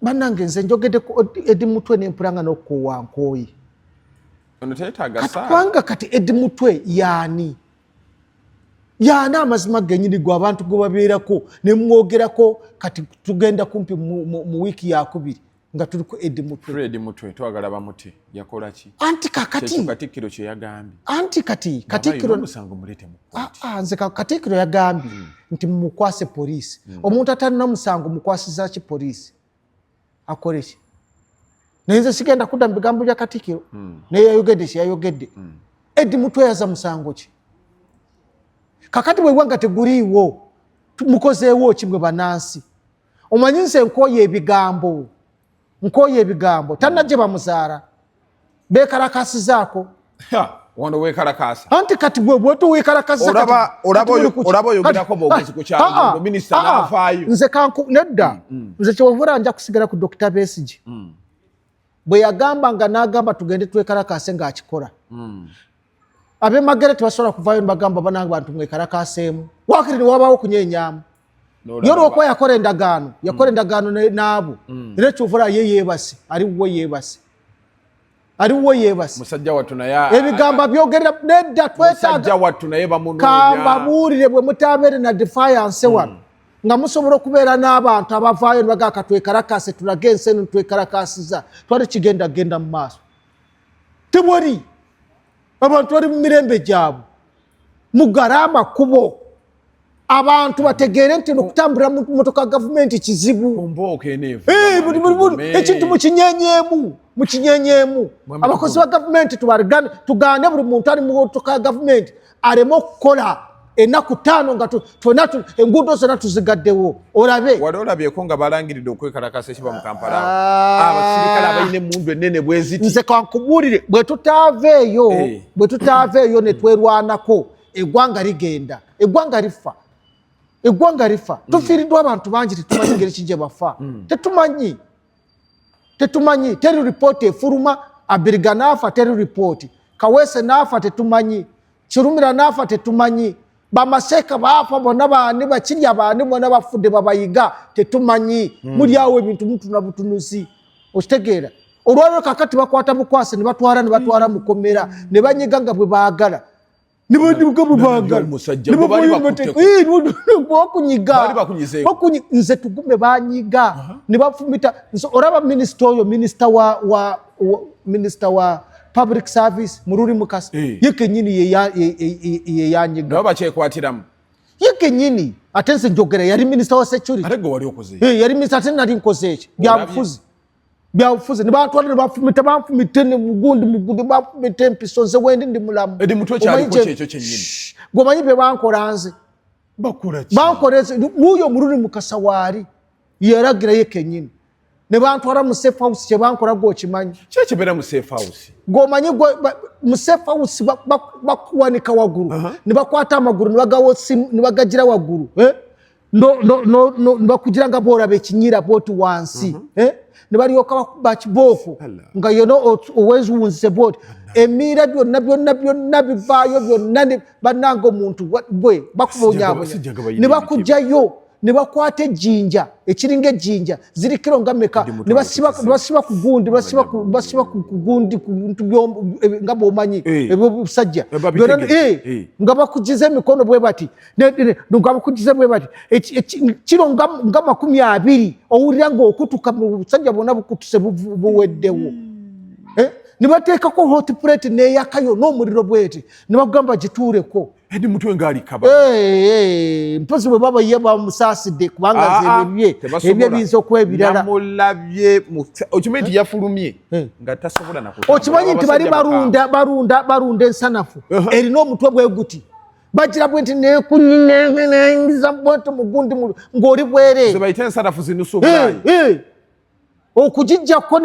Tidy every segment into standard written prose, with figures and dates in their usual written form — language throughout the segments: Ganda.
Banange nze njogedde ko Eddy Mutwe n'empulanga n'okuwa nkooyi. Ono teetaaga saa. Kubanga kati Eddy Mutwe yaani. Yaani amazima gennyini gwe abantu gwe babeerako ne mwogerako kati tugenda kumpi mu wiiki yakubiri nga tuliko Eddy Mutwe. Eddy Mutwe twagala bamuti yakola ki? Anti kakati. Katikkiro kye yagambye. Anti kati Katikkiro musango mulete mu kkooti. Nze Katikkiro yagambye nti mukwase poliisi. Omuntu atalina musango mukwasiza ki poliisi? Akole ki? Naye sigenda kudda mu bigambo bya Katikkiro. Naye yayogedde ki yayogedde. Eddy Mutwe yaza musango ki? Kakati bwe wanga teguliiwo mukozeewo kimwe banansi. Omanyi nze nkooye ebigambo. Nkooye ebigambo. Tannajje bamuzaala. Beekalakasizaako. Wano weekalakasa. Anti kati bwe weekalakasiza olaba oyogerako bwogezi ku kyalo minisita n'afaayo. Nze nedda. Nze kyewavula nja kusigala ku Dr. Besigye. Bwe yagambanga n'agamba tugende twekalakase ng'akikola. Abe magere tebasobola kuvaayo ne bagamba banange bantu mwekalakaseemu. Waakiri ne wabaawo kunyeenyaamu. Yorokwa yakola endagaano n'abo. Era kyovula ye yeebase. Aliwo yeebase. Musajja wattu naye ebigamba byogerera nedda twetaaga. Musajja wattu naye bamunoonya. Kambabuulire bwe mutabeere na defiance wano. Nga musobola okubeera n'abantu abavaayo ne bagamba twekalakase tulage ensi eno twekalakasiza. Twali genda mu maaso. Tebwali. Abantu bali mu mirembe gyabwe. Mugale amakubo. Abantu bategeere nti okutambula mu motoka gavumenti kizibu. Ombooka eneevu. Ekintu mukinyenyeemu. Abakozi ba gavumenti tugaane buli muntu ali mu motoka gavumenti aleme okukola ennaku 5 nga enguudo zonna tuzigaddewo. Olabe. Wali olabyeko nga balangiridde okwekalakasa ekiba mu Kampala. Abasirikale abalina emmundu ennene bwe ziti. Nze kankubuulire bwe tutaaveeyo ne twerwanako eggwanga ligenda. Eggwanga lifa. Tufiiriddwa abantu bangi tetumanyi ngeri ki gye bafa. Tetumanyi. Teri ripooti efuluma. Abiriga n'afa teri ripooti. Kaweese n'afa tetumanyi. Kirumira n'afa tetumanyi. Bamaseeka baafa bonna baani bakirya baani bonna bafudde babayiga tetumanyi. Muli awo ebintu mutuna butunuzi. Okitegeera. Olwaliro kakati bakwata bukwasi ne batwala mu kkomera ne banyiga nga bwe baagala. Nze Tugume banyiga ne bafumita. Olaba minisita wa public service Mururi Mukasi yeke nyini ye yanyiga. Nabo bakyekwatiramu. Yeke nyini ate nze njogera yali minisita wa security. Ate gwe wali okoze. Yali minisita ate nali nkoze eki. Byabufuzi ne batwala ne bafumita ne mugundi bafumita empiso nze wendi ndi mulamu. Eddy Mutwe kyaliko kyekyo kyennyini. Gomanyi bye bankola nze. Bankola n'uyo Mururi Mukasa waali yeragira ye kennyini. Ne bantwala mu safe house kye bankola gwokimanyi. Kyekibeera mu safe house. Gomanyi mu safe house bakuwanika waggulu. Ne bakwata amagulu ne bagagira waggulu. Ne bakugira nga boolaba ekinyira booti wansi. Ne balyoka bakuba kibooko nga yono owezuwunzise booti. Emiira byonna bivaayo byonna bannanga omuntu gwe bakubonyaabonya. Ne bakugjayo ne bakwata ejjinja ekiringa ejjinja ziri kiro nga meka ne basiba ku gundi basiba ku gundi ku bintu nga bwomanyi ebusajja nga bakugiza emikono bwe bati nga bakugiza bwe bati kiro nga 20 owulira ng'okutuka mu busajja bwonna bukutuse buweddewo. Ne bateekako hot plate n'eyakayo n'omuliro bweti ne bagamba gituuleko. Eddy Mutwe ngaali kaba. Mpozi bwe baba ye bamusaasidde kubanga ebye binza okwebirala. Namulabye okimanyi nti yafulumye nga tasobola nakuta. Okimanyi nti bali barunda ensanafu erina omutwe bwe guti. Bagira bwenti nekunyiza bwenti mugundi ng'oli bwere. Ze bayita ensanafu zinusu obulayi. Okujijjako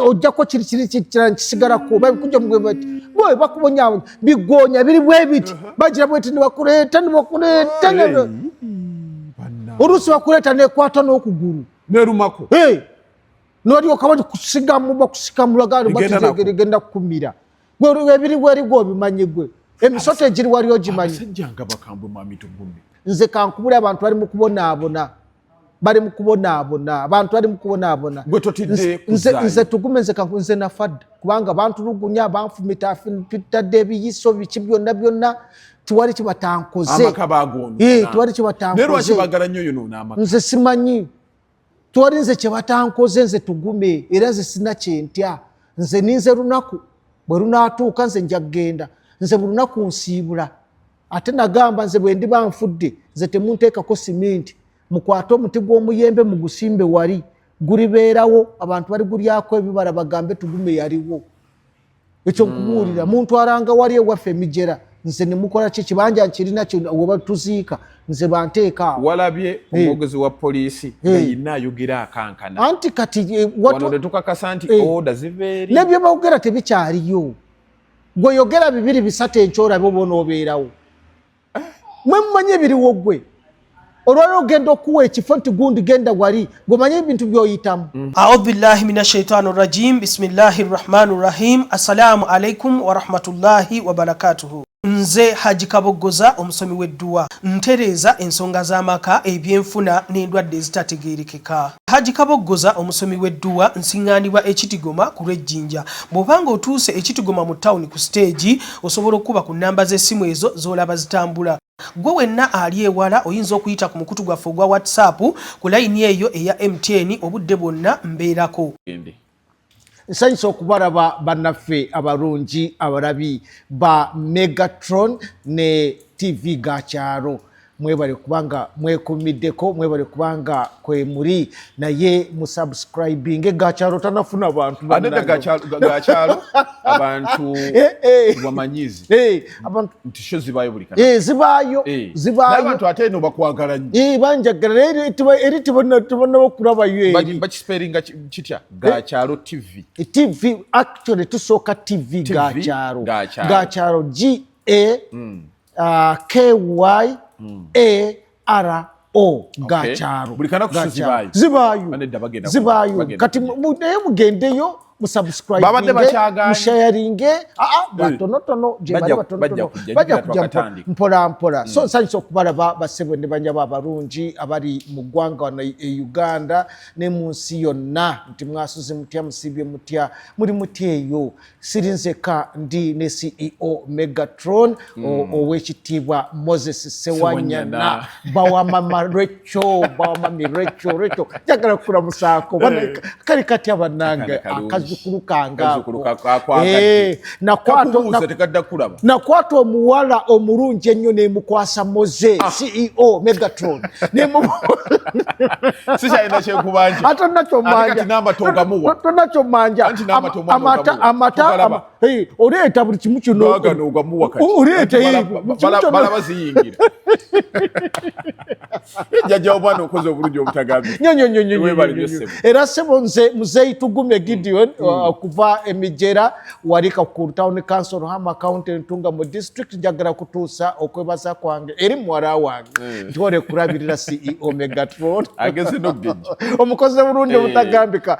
ojjako kiri kisigarako bakujja mugwe bati boy bakubonya bigonya biri bwe biti bagira bweti ne bakuleeta olusi bakuleeta nekwata n'okugulu nerumako noli okabaji kusigamu bakusikamulagano bakigenda kukumira gwe ebiri weri gwe bimanyi gwe emisoto egiri wali ogimanyi abasajja nga bakambwe mwami Tugume nze kankubula abantu bali mu kubonaabona bali mu kubonaabona abantu bali mu kubonaabona nze Tugume nze nafadde kubanga abantu lugunya banfumita afitadde ebiyiso biki byonna tuwali kibatankoze tuwali kibatankoze nze simanyi tuwali nze kibatankoze nze Tugume era nze sina kyentya nze ninze lunaku bwe lunaatuuka nze nja kgenda nze buli lunaku nsiibula ate nagamba nze bwe ndi banfudde nze temunteekako simenti mukwate omuti gw'omuyembe mugusimbe wali gulibeerawo abantu bali gulyako ebibala bagambe Tugume yaliwo ekyo nkubuulira muntu aranga wali ewaffe emijera nze nemukola ki kibanja nkirina we tuziika nze banteekaawo walabye omwogezi wa poliisi yina ayogera akankana anti kati wano tetukakasa nti oda ziveeri nebyo bawogera tebikyaliyo gwe yogera 2-3 enkyorabe oba onoobeerawo mwe mumanye ebiriwo gwe olwaliro ogenda okuwa ekifo nti gundi genda wali ng'omanye ebintu by'oyitamu. A'udhu billahi minash shaitani rrajim. Bismillahir rahmanir rahim. Assalamu alaikum wa rahmatullahi wa barakatuhu. Nze Haji Kaboggoza omusomi w'edduwa ntereeza ensonga z'amaka ebyenfuna n'endwadde ezitategeerekeka. Haji Kaboggoza omusomi w'edduwa nsiŋŋaanibwa ekitigoma ku lw'ejjinja. Bw'obanga otuuse ekitigoma mu ttawuni ku siteegi osobola okuba ku nnamba z'essimu ezo z'olaba zitambula. Gwe wenna ali ewala oyinza okuyita ku mukutu gwaffe ogwa WhatsApp ku layini eyo eya MTN obudde bwonna mbeerako. Nsanyusa okubalaba bannaffe abalungi abalabi ba Megatron ne TV Gakyalo. Mwebale kubanga mwekumiddeko, mwebale kubanga kwe muri naye musubscribing Gakyalo tanafuna abantu adede Gakyalo abantu bamanyizi abantu ntisho zibayo buli kana zibayo abantu ate no bakwagala nnyo banjagala eri tubona okulaba yeye bakisperinga kitya Gakyalo TV actually tusooka TV Gakyalo GAKY ARO Gakyalo buli kana kusizibayo zibayo kati mugendeyo musubscribe musharinge batonotono bajja kujja mpola so nsanyusa okubalaba basebwe ne banyaba abalungi abali mu ggwanga na Uganda ne mu nsi yonna nti mwasuze mutya musibye mutya muri mutyeyo sirinzeka ndi ne CEO Megatron owekitiibwa Moses Sewanyana bawamama Recho jagala kula musako kali kati abananga nakwata omuwala omulungi ennyo nemukwasa Moze CEO Megatron tonakyomanja amata oleeta buli kimu kino era sebo nze muzeyi Tugume Gideon kuva emijera walika ku town council hama county ntunga mu district njagala kutuusa okwebaza kwange eri mwara wange ntwore kurabirira CEO Megatron ageze no geje omukozi bulungi obutagambika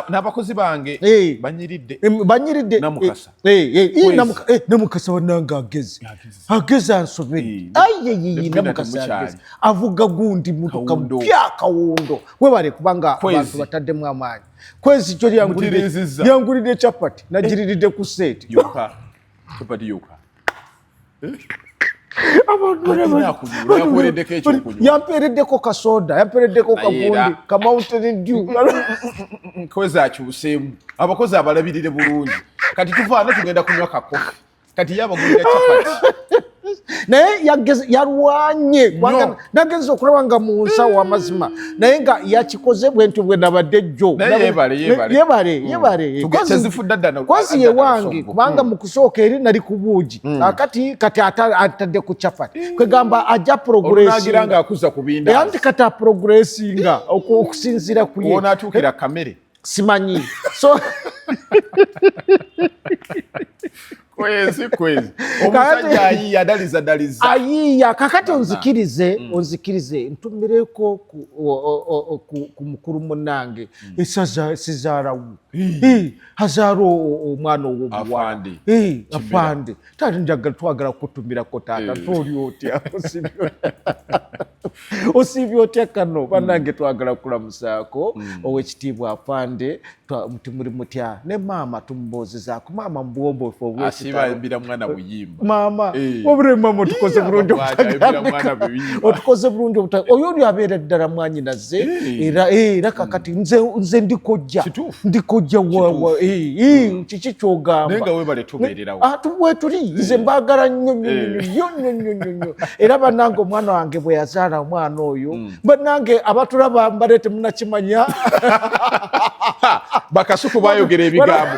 n'abakozi bange banyiridde namukasa wananga ageze ansobedde namukasa ageze avuga gundi mutuka mpya kawundo webale kubanga abantu bataddemu amaanyi kwezi kyo lyangulidde chapati nagiridde ku seti yampereddeko kasoda yampereddeko kagundi ka Mountain Dew kwezi akyuseemu abakozi abalabirire bulungi kati tuvaana tugenda kunywa kakofi kati yabagulira chapati naye yalwanye nagenza okulaba nga mu nsawo amazima naye nga yakikoze bwentu bwe nabadde jjo yebale kozi ye wange kubanga mu kusooka eri nali ku buugi kati atadde ku chapati kwegamba ajja progressinga anti kati aprogressinga okusinziira ku ye onatuukira kamere simanyi so kwezi omusajja ayiya daliza ayiya kakati onzikirize ntumireko ku mukuru munange esaza sizarawo hazaro omwana owobuwa afande tali njagala twagala kutumira ko tata toli otya osibyo otya kano banange twagala kulamusako owekitiibwa afande mutimuri mutya ne mama tumbozeza ku mama mbombo fo asiba mbira mwana buyimba mama obure mama tukoze bulungi otukoze bulungi oyo oli abeera ddala mwanyinaze era kakati nze ndikojja wawa kiki kyogamba nenga webale tubeererawo tuwe tuli nze mbagala nnyo era bannange omwana wange bwe yazaala omwana oyo bannange abatulaba mbale temunakimanya bakasuku bayogera ebigambo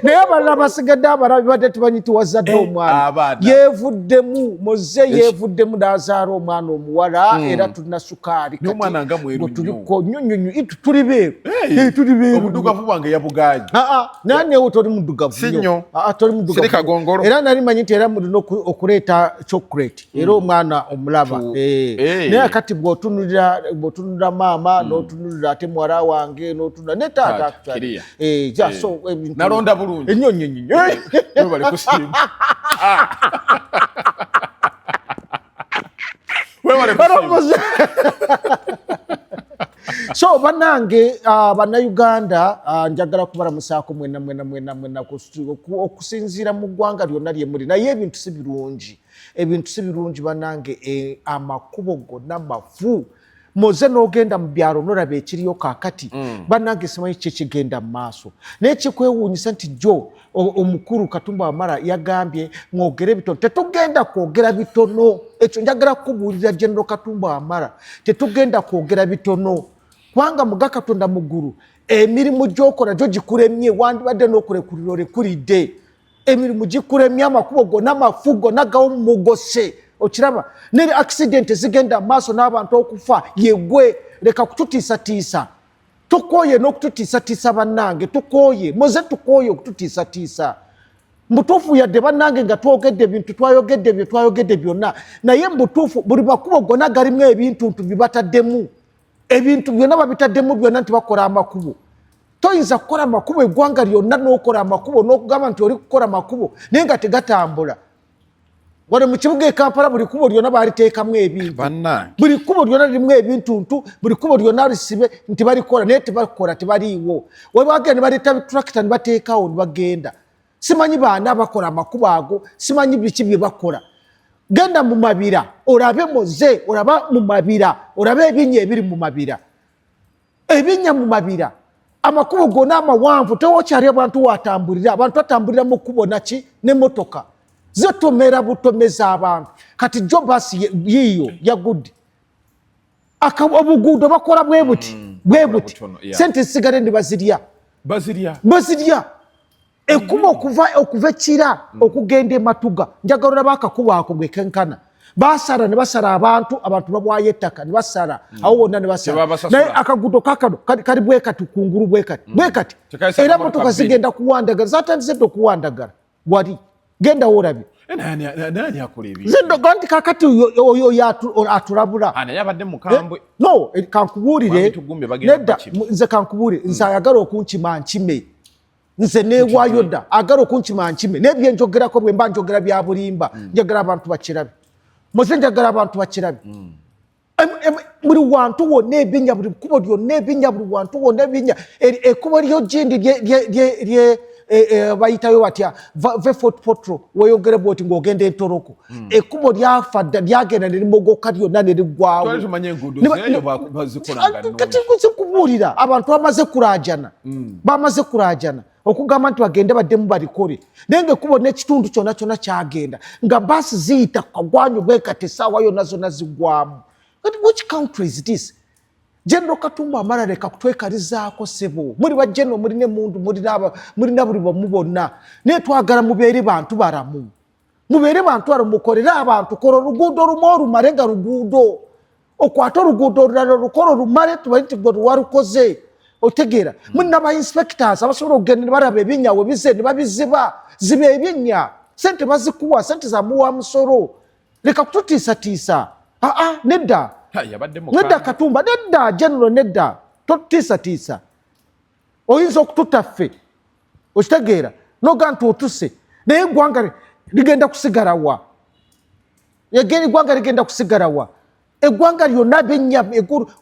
naye abalala basigadde abalabi badde tubanyiti wazadde omwana yeevuddemu moze yeevuddemu n'azaala omwana omuwala era tulina sukaali n'omwana nga mweru nnyo tuli beeru omudugavu bwange yabugaanyi nanewo toli muddugavu nnyo toli muddugavu era nali manyi nti era mulina okuleeta chocolate era omwana omulaba naye kati bw'otunulira maama n'otunulira ate muwala wange n'otunulira ne taata nalonda bulungi ennyo webale kusiima webale kusiima so bannange bannayuganda njagala kubalamusaako mwena okusinziira mu ggwanga lyonna lye muli naye ebintu si birungi bannange amakubo gonna mafu moze n'ogenda mu byalo n'olaba ekiriyo kaakati bannange simanyi kyekigenda mu maaso naye kikwewuunyisa nti jo omukulu Katumba Wamala yagambye mwogere bitono tetugenda kwogera bitono ekyo njagala kukubuulira General Katumba Wamala tetugenda kwogera bitono kubanga muga Katonda muggulu emirimu gy'okola gyo gikuremye wandibadde n'okulekulira olekulidde emirimu gikuremye amakubo gonna mafu gonna gawo mugose okiraba ne accident zigenda maaso n'abantu okufa yegwe leka kututiisatiisa tukoye n'okututiisatiisa bannange tukoye moze tukoye okututiisatiisa mbutuufu yadde bannange nga twogedde ebintu twayogedde byonna naye mbutuufu buli makubo gonna galimu ebintu bibataddemu ebintu byonna babitaddemu byonna nti bakola amakubo toyinza kukola amakubo eggwanga lyonna n'okola amakubo n'okugamba nti oli kukola amakubo naye nga tegatambula wano mu kibuga e Kampala buli kubo lyonna baliteekamu ebintu buli kubo lyonna lirimu ebintuntu buli kubo lyonna lisibe nti balikola naye tebakola tebaliiwo webagenda ne baleeta tractor ne bateekawo ne bagenda simanyi baana bakola amakubo ago simanyi biki bye bakola genda mu mabira olabe moze olaba mu mabira olabe ebinnya ebiri mu mabira ebinnya mu mabira amakubo gonna amawanvu tewokyali abantu watambulira abantu batambulira mu kubo naki n'emmotoka zetomera butomeza abantu kati jo basi yiyo yagudde obuguudo bakola bwe buti sente sigale ndi bazirya ekuba okuva ekira okugenda ematuga njagala bakakuba ako gwekenkana basara ne basara abantu babwayo ettaka ne basara awo bonna ne basara naye akagudo kakano kali bwekati kungulu bwekati era motoka zigenda kuwandagala zatandizedde okuwandagala wali genda olabi nani akola ebi zindoga nti kakati oyo atulabula yabadde mukambwe no kankubuulire nedda nze kankubuulire nze ayagala okunkima nkime nze neewaayo dda agala okunkima nkime naye byenjogerako bwe mba njogera bya bulimba njagala abantu bakirabe muze njagala abantu bakirabe buli wantu wonna ebinnya buli kubo lyonna ebinnya buli wantu wonna ebinnya ekubo lyo gindi bayitayo batya vefort potro weyogere bwoti ng'ogenda entoroko ekubo lyafa dda lyagenda ne limogoka lyonna ne liggwawo kubuulira abantu bamaze kulaajana okugamba nti bagende baddemu balikole naye ngaekubo n'ekitundu kyonna kyonna kyagenda nga baasi ziyita kagwanyu bwekati essaawa yonna zonna ziggwamu which country is this? General Katumba Wamala leka kutwekalizaako sebo muri ba general muri ne mundu muri buli bamu bonna naye twagala mubeere bantu baramu mukolera abantu kola oluguudo lumu olumale nga luguudo okwata oluguudo olulala lukolo lumale tumanyi nti gwe walukoze otegeera munna ba inspectors abasobola okugenda ne baraba ebinyawo bize ne babiziba ziba ebinya sente bazikuwa sente za muwa musoro leka kututiisatiisa nedda nedda Katumba nedda general nedda totutiisatiisa oyinza okututaffe okitegeera noga nti otuse naye eggwanga ligenda kusigalawa eggwanga ligenda kusigalawa eggwanga lyonna bennya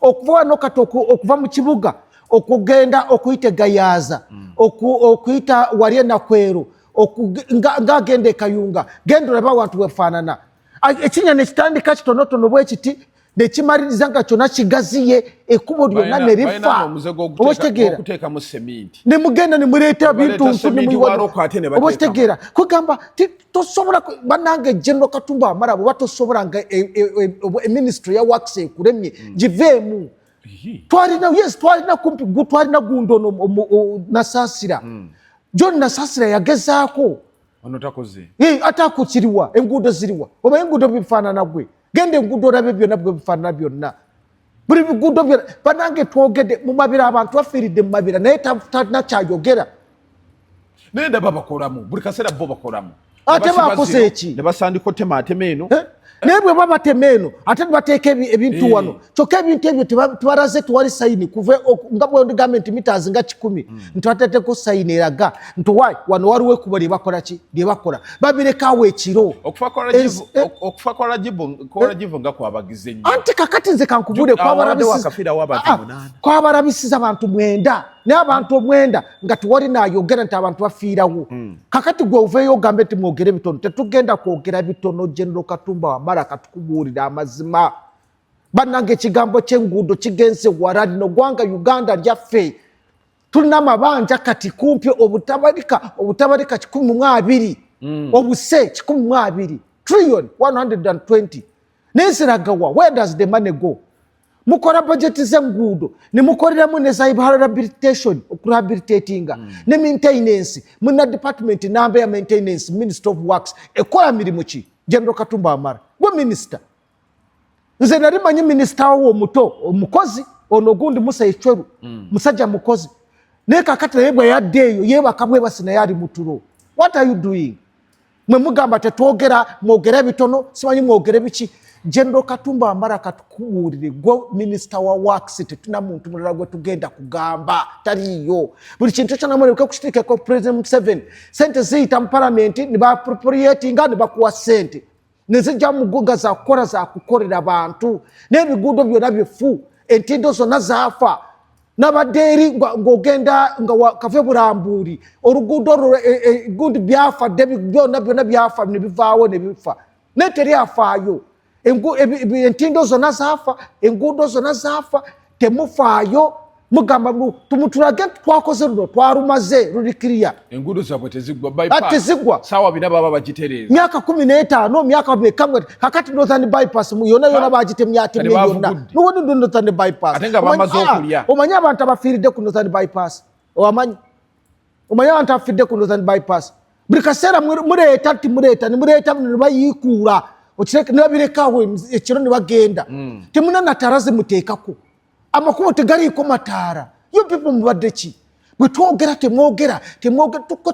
okuva wano kati okuva mu kibuga okugenda okuyita Gayaaza okuyita wali Nakwero ng'agenda e Kayunga genda olaba abantu bwefaanana ekinyana ekitandika kitonotono bwe kiti nekimaliriza nga kyonna kigaziye ekkubo lyonna ne lifa obakitegeera ne mugenda ne muleeta bintu obakitegeera kugamba tosobola bannange General Katumba Wamala bwe batosobola nga Ministry ya Works ekuremye giveemu twalina kumpi twalina gundi ono Nasaasira John Nasaasira yagezaako ate akukiriwa enguudo ziriwa oba enguudo bifaanana gwe genda enguudo olabe byonna bwe bifaanana byonna buli biguudo byonna bannange twogedde mu mabira abantu bafiiridde mu mabira naye talina kyayogera naye ndaba bakolamu buli kaseera bo bakolamu ate baakoze eki ne basandika otema eno naye bwe babatema eno ate nebateeka ebintu wano kyokka ebintu ebyo tebalaze tewali sayini kuva nga bwe ndigamba nti mitaazi nga 10 nti bateeteko sayini eraga nti wano waliwo ekubo lyebakola ki lyebakola babirekawo ekiro okufa kwa Rajibu nga kwabagize nnyo anti kakati nze kankubule kwabarabisiza abantu 9 naye abantu 9 nga tewali naayogera nti abantu bafiirawo kakati gwe oveeyo ogambe nti mwogere bitono tetugenda kwogera bitono General Katumba Wamala katukubuulira amazima bannange ekigambo ky'enguudo kigenze wala lino gwanga Uganda lyaffe tulina amabanja kati kumpi obutabalika 12 obuse 12 trillion 120 nesiragawa where does the money go mukola budget z'enguudo ne mukoleramu ne za rehabilitation okurehabilitatinga ne maintenance muna department namba ya maintenance Minister of Works ekola mirimu ki General Katumba Wamala gwe minister nze nali manyi minister wo muto omukozi ono gundi Musa Echweru musajja mukozi naye kakati naye bwe yaddeeyo yeebakabwe basina yali mutulo what are you doing mwe mugamba tetwogera mwogera bitono simanyi mwogere biki General Katumba Wamala katukubuulire gwe minister wa Works tetuna muntu mulala gwe tugenda kugamba taliyo buli kintu kyonna muleke kukitikako President 7 sente ziyita mu parliament ne ba appropriatinga ne bakuwa sente nezijja mugunga za kukola za kukolera bantu n'ebiguudo byonna bifu entindo zonna zaafa n'abadeeri ng'ogenda nga kave Bulambuuli oluguudo gundi byafa byonna byafa ne bivaawo ne bifa naye teri afaayo entindo zonna zaafa enguudo zonna zaafa temufaayo mugamba tumutulage twakoze luno twarumaze lulikiriya enguudo zabwe tezigwa bypass sawa bina baba bagitereza myaka 15 myaka bekamwe kakati northern bypass yona bagitemya atemye yonna nuwoni northern bypass atenga bamaze okulya omanya abantu abafiiride ku northern bypass omanya abantu abafiiride ku northern bypass buli kaseera muleeta ne bayikuula okireke ne babirekawo ekiro ne bagenda temuna nataraze muteekako amakubo tegaliiko mataara yo people mubadde ki bwe twogera temwogera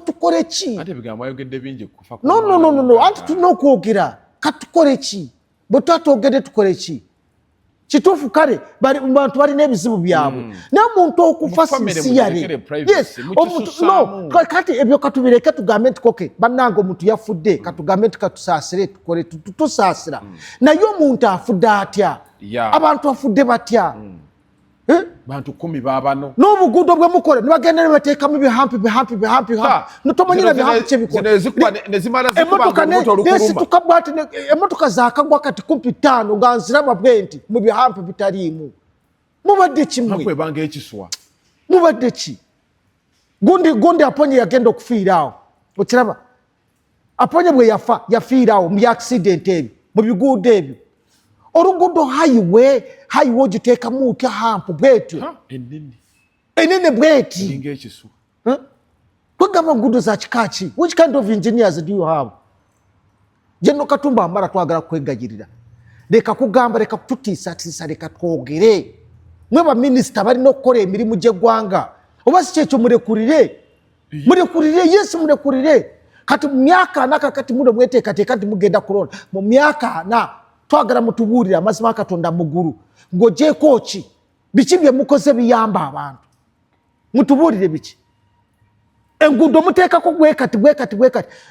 tukole ki ate bigambo ayogedde bingi kufa no anti tulina okwogera katukole ki bwe twatwogedde tukole ki kituufu kale bantu balina ebizibu byabwe naye omuntu okufa sisiyale kati ebyo katubireke tugambe nti koke bannange omuntu yafudde katugambe nti katusaasire tukole tusaasira naye omuntu afudde atya abantu afudde batya bantu 10 babano n'obuguudo bwe mukola ne bagenda ne bateekamu bihampi notomanyira bihampi kyebikola emmotoka zaakagwa kati 5 nga nziraba bwe nti mu bihampi bitaliimu mubadde kimwe mubadde ki gundi Aponye yagenda okufiiraawo okiraba Aponye bwe yafiiraawo mu accident ebyo mu biguudo ebyo oluguudo highway ogiteekamu otya hampu bwetyo enene bweti kwegamba nguudo za kika ki which kind of engineers do you have General Katumba Wamala twagala kwegayirira leka kugamba leka kututiisatiisa leka twogere mwe ba minister bali nokukora emirimu gy'eggwanga oba si kyekyo murekurire yes murekurire kati mu myaka anaka kati muno mweteekateeka kati mugenda kulonda mu myaka ana twagala mutubuulira amazima Katonda muguru ng'ogyeko ki biki bye mukoze biyamba abantu mutubuulire biki enguudo muteekako bwekati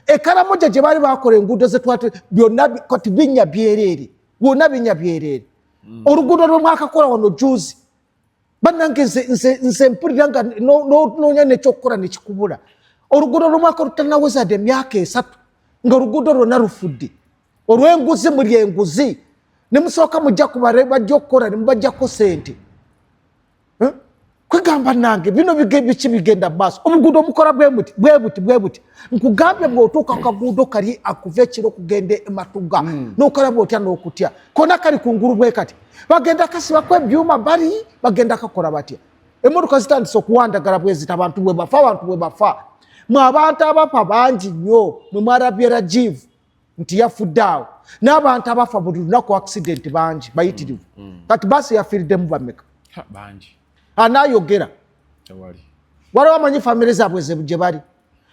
ekaramoja gye baali bakola enguudo zetwate byonna kati binnya byereere byonna binnya byereere oluguudo lwemwakakola wano juzi bannange nze mpulira nga noonya nekyokukola nekikubula oluguudo lwemwaka lutanawezadde emyaka 3 nga oluguudo lwonna lufudde olw'enguzi muli enguzi ne musooka mujja bajja okukola ne mubajjako sente kwegamba nange bino biki bigenda maaso obuguudo omukola bwe buti nkugambye bw'otuuka kaguudo kali akuva ekiro okugenda ematuga n'okola bw'otya n'okutya kona kali kungulu bwe kati bagenda kasibako ebyuma bali bagenda kakola batya emmotoka zitandise okuwandagala bwezita abantu bwe bafa mwe abantu abafa bangi nnyo mwe mwarabye Rajiv nti yafudde awo n'abantu abafa buli lunaku accident bangi bayitirivu kati basi yafiiriddemu bameka bangi anayogera waliwo amanyi famire zaabwe gye bali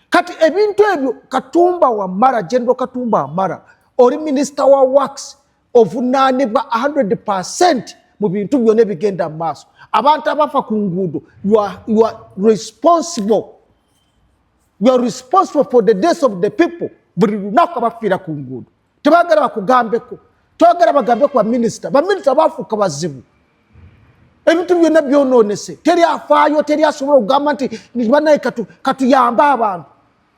kati ebintu ebyo Katumba Wamala General Katumba Wamala oli minisita wa works ovunaanibwa 100% mu bintu byonna ebigenda mu maaso abantu abafa ku nguudo you are responsible for the deaths of the people buli lunaku abafiira ku nguudo tebagala bakugambeko twagala bagambeku baminisita baafuuka bazibu ebintu byonna byonoonese teri afaayo teri asobola okugamba nti banaye katuyambe abantu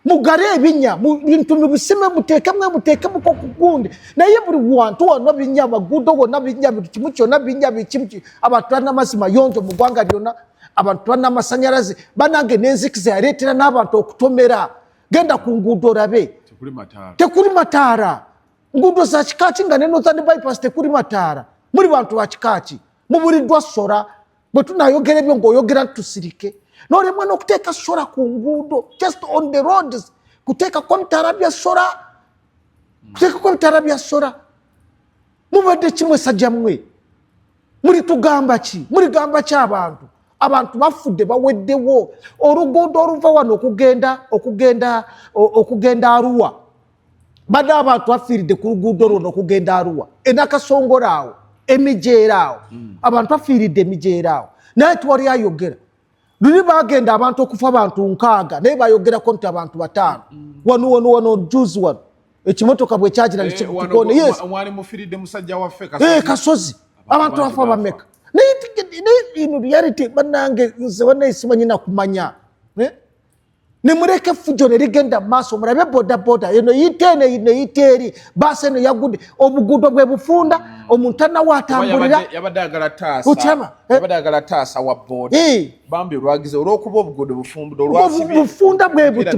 mugale ebinnya bintu mubisime muteekemu kugundi naye buli wantu wonna binnya maguudo gonna binnya bintu kimu kyonna binnya bikimu abantu balina amazzi mayonjo mu ggwanga lyonna abantu balina amasanyalaze banange n'enzikiza yaleetera n'abantu okutomera genda ku nguudo olabe tekuli mataara nguudo za kikaaki nga ne Northern bypass tekuli mataara muli bantu ba kikaaki mubuliddwa sola bwe tunayogera ebyo ng'oyogera tusirike n'olemwa n'okuteeka sola ku nguudo just on the roads kuteekako ebitaala bya sola mubadde kimwe sajja mmwe mulitugamba ki muligamba ki abantu bafudde baweddewo oluguudo oluva wano okugenda Arua badde abantu bafiiridde ku luguudo lwono okugenda Arua enakasongola awo emijeera awo abantu bafiiridde emijeera awo naye twali ayogera luli bagenda abantu okufa abantu 6 naye bayogerako nti abantu 5 wano juzi wano ekimotoka bwe kyagira nikikone yes mwali mufiiridde musajja waffe Kasozi abantu bafa bameka naye ino reality bannange nze banayisimanyi nakumanya nemureke fujjo ne ligenda maaso mulabe bodaboda eno yite eri baasi eno yagudde obuguudo bwe bufunda omuntu anawo atambulira yabadde agala taasa wa boda bambi olwagize olw'okuba obuguudo bufunda bwe buti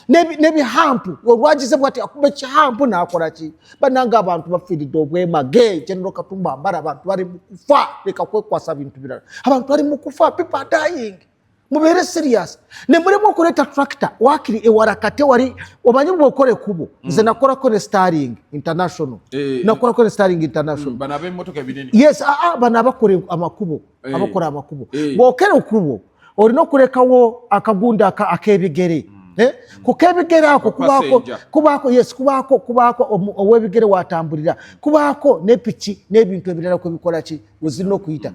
n'ebihampu olwagize bwati akuba ekihampu n'akola ki bannange abantu bafiiridde obwemage General Katumba Wamala abantu bali mu kufa leka kwekwasa bintu birala abantu bali mu kufa people are dying mubere serious ne mulemu okuleta tractor wakiri ewarakate wali omanyi bw'okole kubo nze nakolako ne Starling International nakolako ne Starling International banabe emmotoka ebinene yes bana abakola amakubo bw'okere okubo olina okulekawo akagundi ak'ebigere ku k'ebigere ako kubaako ow'ebigere watambulira kubaako n'epiki n'ebintu ebirala kwebikola ki wezirina okuyita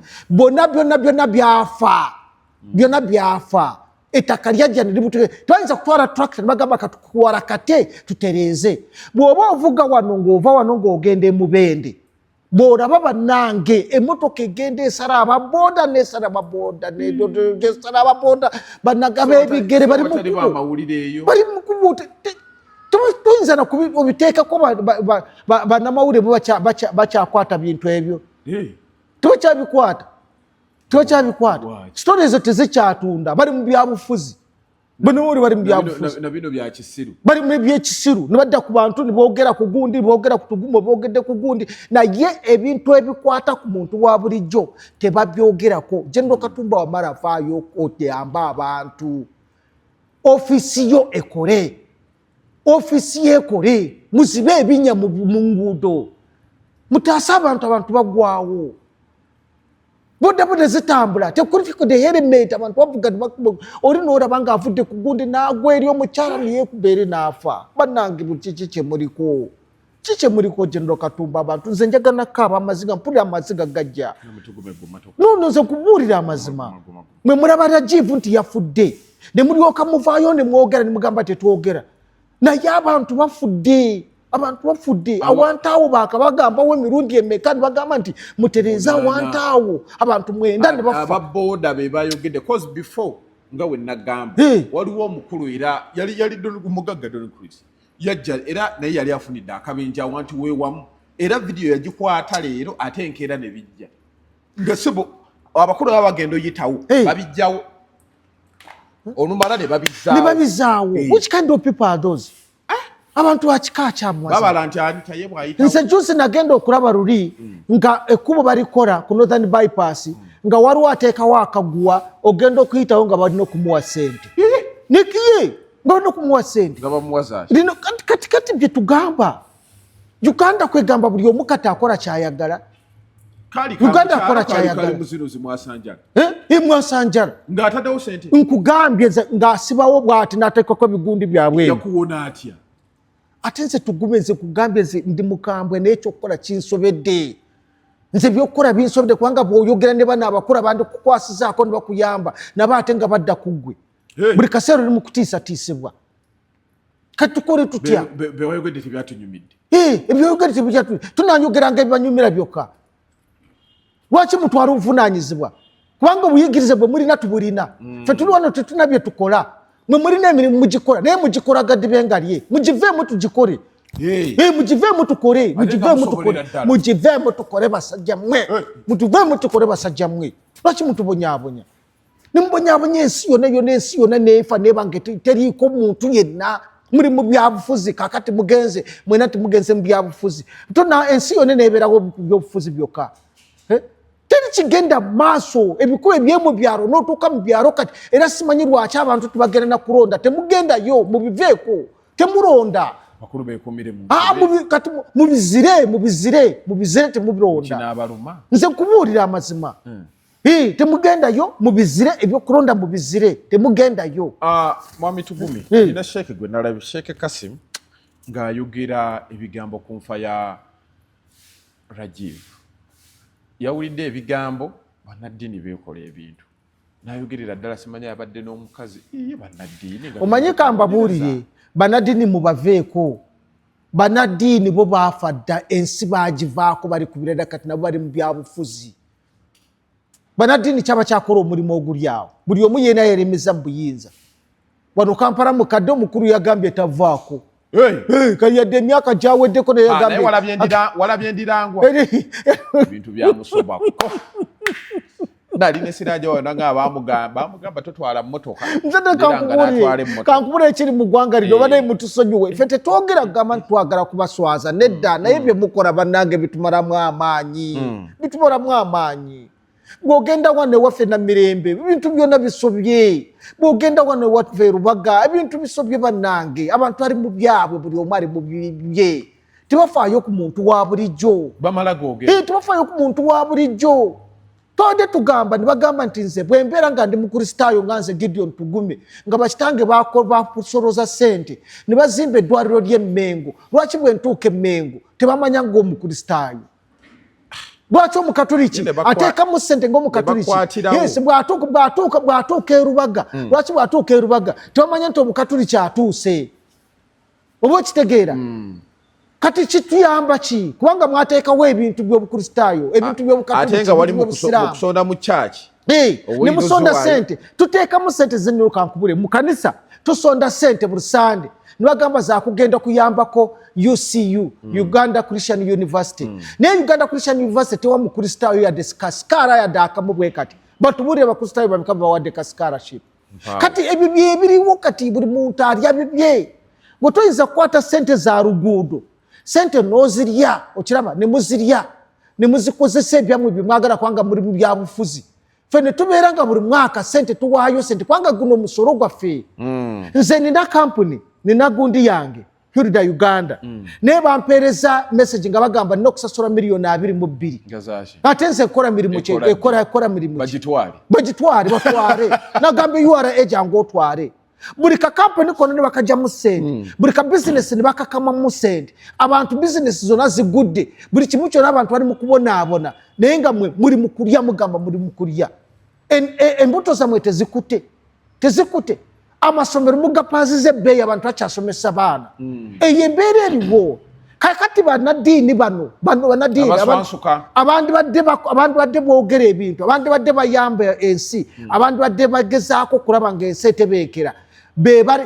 byonna byafa ettaka lyajja ne libutuke twayinza kutwala tractor ne bagamba katuwarakate tutereeze bw'oba ovuga wano ng'ova wano ng'ogenda Mubende bw'olaba bannange emmotoka egenda esala ababoda nesala ababoda bannange ab'ebigere bali mukubo tuyinza nakubiteekako bannamawulire bakyakwata bintu ebyo tebakyabikwata stori ezo tezikyatunda bali mu byabufuzi bano bali mu byabufuzi nabino bya kisiru bali mu byekisiru ne badda ku bantu ne boogera ku gundi boogera ku Tugume boogedde ku gundi naye ebintu ebikwata ku muntu wa bulijjo tebabyogerako General Katumba Wamala afaayo okuyamba abantu ofisi yo ekole muzibe ebinnya mu nguudo mutaasa abantu bagwawo boda zitambula tekuri ko de helmet abantu bavuga ori nora banga afudde kugundi nagwe eri omukyala niye kubere nafa banange bukikiche muriko kiche muriko General Katumba abantu nze njagana kaba amaziga mpulira amaziga gajja no nze kuburira amazima mwe murabara jivu nti yafudde ne mulyoka muvayo ne mwogera ne mugamba tetwogera na y'abantu bafudde awantawo bakabagamba we mirundi emekani bagamba nti mutereza awantawo abantu mwenda ne bafa ababoda be bayogedde cause before nga we nagamba waliwo omukulu era yali mugagga Don Chris yajja era naye yali afunidde akabenja awantu weewamu era video yagikwata leero ate enkeera ne bijja nga sibo abakulu babagenda oyitawo babijjawo olumala ne babizaawo which kind of people are those abantu akika kyamwaza babala nti ani taye bwayita nse juice nagenda okulaba luli nga ekkubo balikora ku Northern Bypass nga waliwo ateekawo akaguwa ogenda okuyitawo nga balina okumuwa sente nikiye balina okumuwa sente nga bamuwaza lino kati bye tugamba Uganda kwegamba buli omu kati akola kyayagala Uganda akola kyayagala muzinuzi mwasanjala mwasanjala ng'ataddewo sente nkugambye ng'asibawo bw'ati n'ateekako ebigundi byabwe yakuwona atya ate nze Tugume nze kugambye nze ndi mukambwe n'ekyokukola kinsobedde nze by'okukola binsobedde kubanga bw'oyogera ne bano abakulu abandi kukwasizaako ne bakuyamba nabo ate nga badda ku ggwe buli kaseera oli mu kutiisatiisibwa kati tukole tutya bewayogedde tebyatunyumidde ebyoyogedde tebyatunyumidde tunanyogeranga ebibanyumira byokka lwaki mutwala obuvunaanyizibwa kubanga obuyigirize bwe mulina tubulina ffe tuli wano tetuna bye tukola mwe mulina emirimu mugikola naye mugikolagadde bengalye mugiveemu tugikole mugiveemu tukole mugiveemu tukole basajja mmwe mutuveemu tukole basajja mmwe lwaki mutubonyaabonya nimubonyaabonya ensi yonna neefa nebange teriiko muntu yenna muri mu byabufuzi kakati mugenze mwena timugenze mu byabufuzi tona ensi yonna nebeerawo byobufuzi byokka teri kigenda maaso ebikuba ebyemu byalo n'otuuka mu byalo kati era simanyi lwaki abantu tubagenda na kulonda temugendayo mubiveeko temuronda bakulu beekumire kati mubizire temubironda nze nkubuulira amazima temugendayo mubizire ebyokulonda mubizire temugendayo mwami Tugume nina Sheikh gwe nalabye Sheikh Kasim ng'ayogera ebigambo ku nfa ya Rajiv yawulidde ebigambo bannaddiini beekola ebintu n'ayogerera ddala simanya yabadde n'omukazi bannaddiini omanyi kambabuulire bannaddiini mubaveeko bannaddiini bo baafa dda ensi baagivaako bali ku birada kati nabo bali mu byabufuzi bannaddiini kyaba kyakola omulimu oguli awo buli omu yeena yeremeza mu buyinza wano Kampala mukadde omukulu yagambye tavaako kayadde emyaka gyaweddeko walabye ndirangwa ebintu byamusobako nalina esiraja wano nga bamugamba totwala mmotoka kankubula ekiri mu ggwanga lino oba naye mutusonyiwe ffe tetwogera kugamba ntitwagala kubaswaza nedda naye bye mukola bannange bitumalamu amaanyi bw'ogenda wano ewaffe na Mirembe ebintu byonna bisobye bw'ogenda wano ewaffe Rubaga ebintu bisobye bannange abantu ali mu byabwe buli omu ali mu bye tebafaayo ku muntu wa bulijjo tebafaayo ku muntu wa bulijjo twabadde tugamba ne bagamba nti nze bwe mbeera nga ndi mukristaayo nga nze Gideon Tugume nga bakitange bakusoloza ssente ne bazimba eddwaliro ly'Emmengo lwaki bwe ntuuka Emmengo tebamanya ng'omukristaayo lwaki omukatuliki ateekamu ssente ng'omukatuliki bw'atuuka e Rubaga lwaki bw'atuuka e Rubaga tebamanya nti omukatuliki atuuse oba okitegeera kati kituyamba ki kubanga mwateekawo ebintu by'obukristaayo ebintu ate nga wali mukusonda mu church ne musonda ssente tuteekamu ssente zennyolo kankubule mu kanisa tusonda ssente buli Sande ne bagamba zakugenda kuyambako UCU Uganda Christian University naye Uganda Christian University tewa mukristaayo yadde kasikara yadde akamu bwe kati batubulire bakristaayo babikaba bawadde scholarship kati ebyo byebiriwo kati buli muntu alya bibye gwe toyinza kukwata ssente za luguudo ssente n'ozirya okiraba ne muzikozesa ebyammwe bye mwagala kubanga muri mu byabufuzi ffe ne tubeera nga buli mwaka ssente tuwaayo ssente kubanga guno omusolo gwaffe nze nina kampuni nina gundi yange Wulira Uganda ne bampereza message nga bagamba no kusasula $2,200,000 ngazashi atense ekora mirimu kye ekora mirimu bagitware batware nagambe URA ejango otware buli ka company kono ne bakaja mu send buli ka business ne bakakama mu send abantu business zona zigudde buli kimu kyo n'abantu bali mu kubona abona naye nga mwe muri mu kulya mugamba muri mu kulya embuto zamwe tezikute amasomero mugapazize beya abantu akyasomesa baana eyembeera eriwo kakati banadini bano banadini abandi badde boogera ebintu abandi badde bayamba ensi abandi badde bagezaako kulaba ng'ensi etebeekera bebali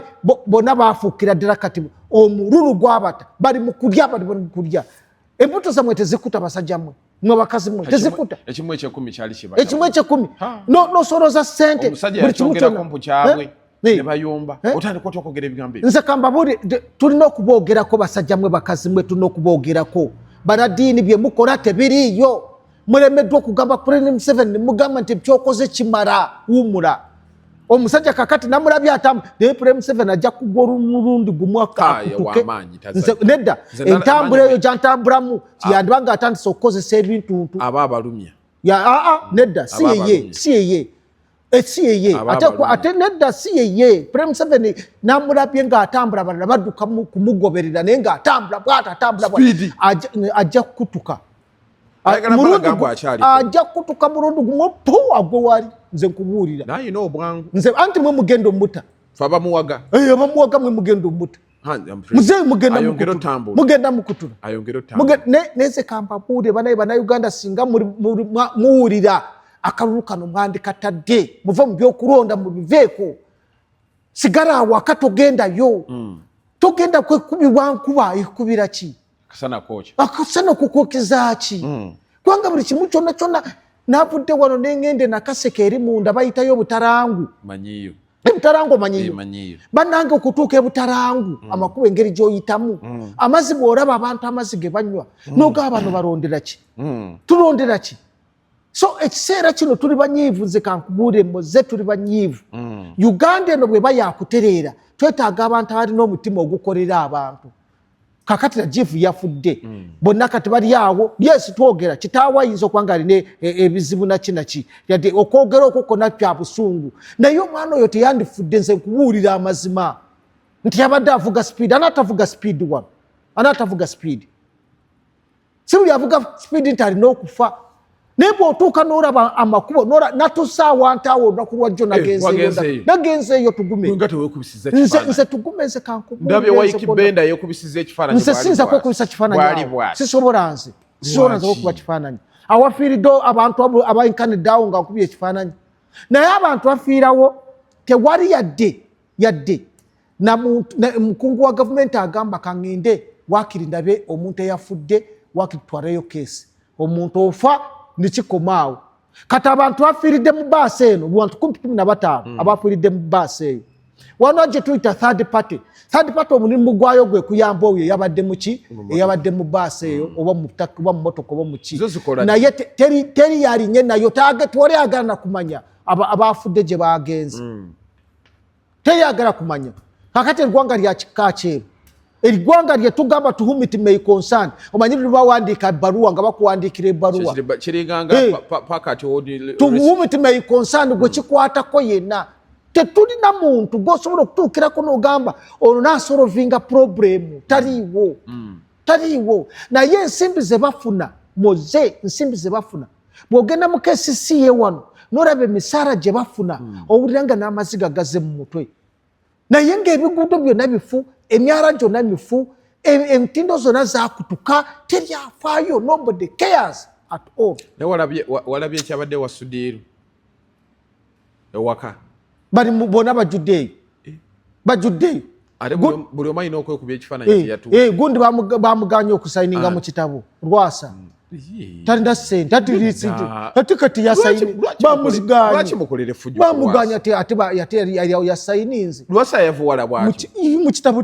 bonna bafuukira ddala kati omululu gwabata bali mu kulya embuto zamwe tezikuta basajja mwe mwe bakazi mwe tezikuta ekimu ekyekumi kyali kiba ekimu ekyekumi nosoloza ssente buli kimu kyonna kyabwe ne bayomba otandika okugera ebigambo nze kamba buli tulina okuboogerako basajja mwe bakazi mwe tulina okuboogerako banadiini bye mukola tebiriiyo mulemeddwa okugamba President Museveni mugamba nti kyokoze kimala wuumula omusajja kakati namulabye atamu naye President Museveni ajja kugwa olumurundi gumu akakutuke nedda entambula eyo gyantambulamu tiyandibanga atandise okukozesa ebintuntu aba abalumya nedda si yeye ate nedda si yeye President Museveni namulabye ng'atambula balala badduka kumugoberera naye ng'atambula bw'atambula ajja kukutuka ajja kutuka murundi gumu agwe wali nze nkubuulira naye n'obwangu nze anti mwe mugenda omuta bamuwaga mwe mugenda omuta muze mugenda mukutula neze kampabuulire bannayuganda singa muwulira akalulu kano mwandikatadde muve mu byokulonda mubiveeko sigala awo akatogendayo togenda kwekubibwa nkuba ekubira ki akasana kukookeza ki kubanga buli kimu kyonna navudde wano nengende nakaseke eri munda bayitayo obutarangu ebutarangu omanyiyo bannange okutuuka ebutarangu amakuba engeri gy'oyitamu amazzi bw'olaba abantu amazzi ge banywa n'ogaba bano balondera ki tulondera ki so ekiseera kino tuli banyiivu nze kankubuulire mmoze tuli banyiivu Uganda eno bweba yakutereera twetaaga abantu abalina omutima ogukolera abantu kakati Rajivu yafudde bonna kati bali awo yes twogera kitaawa ayinza okubanga alina ebizibu nakinaki yadde okwogera okukona kya busungu naye omwana oyo teyandifudde nze nkubuulira amazima nti yabadde avuga speed anaatavuga speed wano anaatavuga speed si buli avuga speed nti alina okufa naye bw'otuuka n'olaba amakubo natusaawa ntaawo olunaku lwajjo nagenzeeyo Tugume nze Tugume nze nze sinza kwekubisa kifaananyi sisobola nze okuba kifaananyi awafiiriddewo abantu abainkaniddeawo nga nkubye ekifaananyi naye abantu bafiirawo tewali yadde mukungu wa gavumenti agamba kaŋŋende waakiri ndabe omuntu eyafudde waakiri tutwaleyo keesi omuntu ofa nikikomaawo kati abantu bafiiridde mu baasi eno bantu 15 abafiiridde mu baasi eyo wano gye tuyita third party omulimu gwayo gwe kuyamba oyo eyabadde mu baasi eyo oba mu motoka oba muki naye teri yalinye nayo tewali agala na kumanya abafudde gye bagenze teri agala kumanya kakati eggwanga lya kika kyeru erigwanga lye tugamba to whom it may concern omanyi bawandiika ebbaluwa nga bakuwandiikira ebbaluwa to whom it may concern gwe kikwatako yenna tetulina muntu gwosobola okutuukirako n'ogamba ono naasolovinga problemu taliiwo naye ensimbi ze bafuna ensimbi ze bafuna bw'ogenda mu KCCA wano n'olaba emisaala gye bafuna owulira nga n'amaziga gaze mu mutwe naye ng'ebiguudo byonna bifu emyala gyonna mifu emitindo zonna zakutuka teryafaayo nobody cares at all walabye ekyabadde wasudiiru ewaka bali bona bajuddeeyo buli omu alina okwekubya ekifaananyi kyeyatuuka gundi bamuganya okusayininga mu kitabo Lwasa talina ssente ate kati bamuganya ate yasayininze Lwasa yavuwala bwati mu kitabo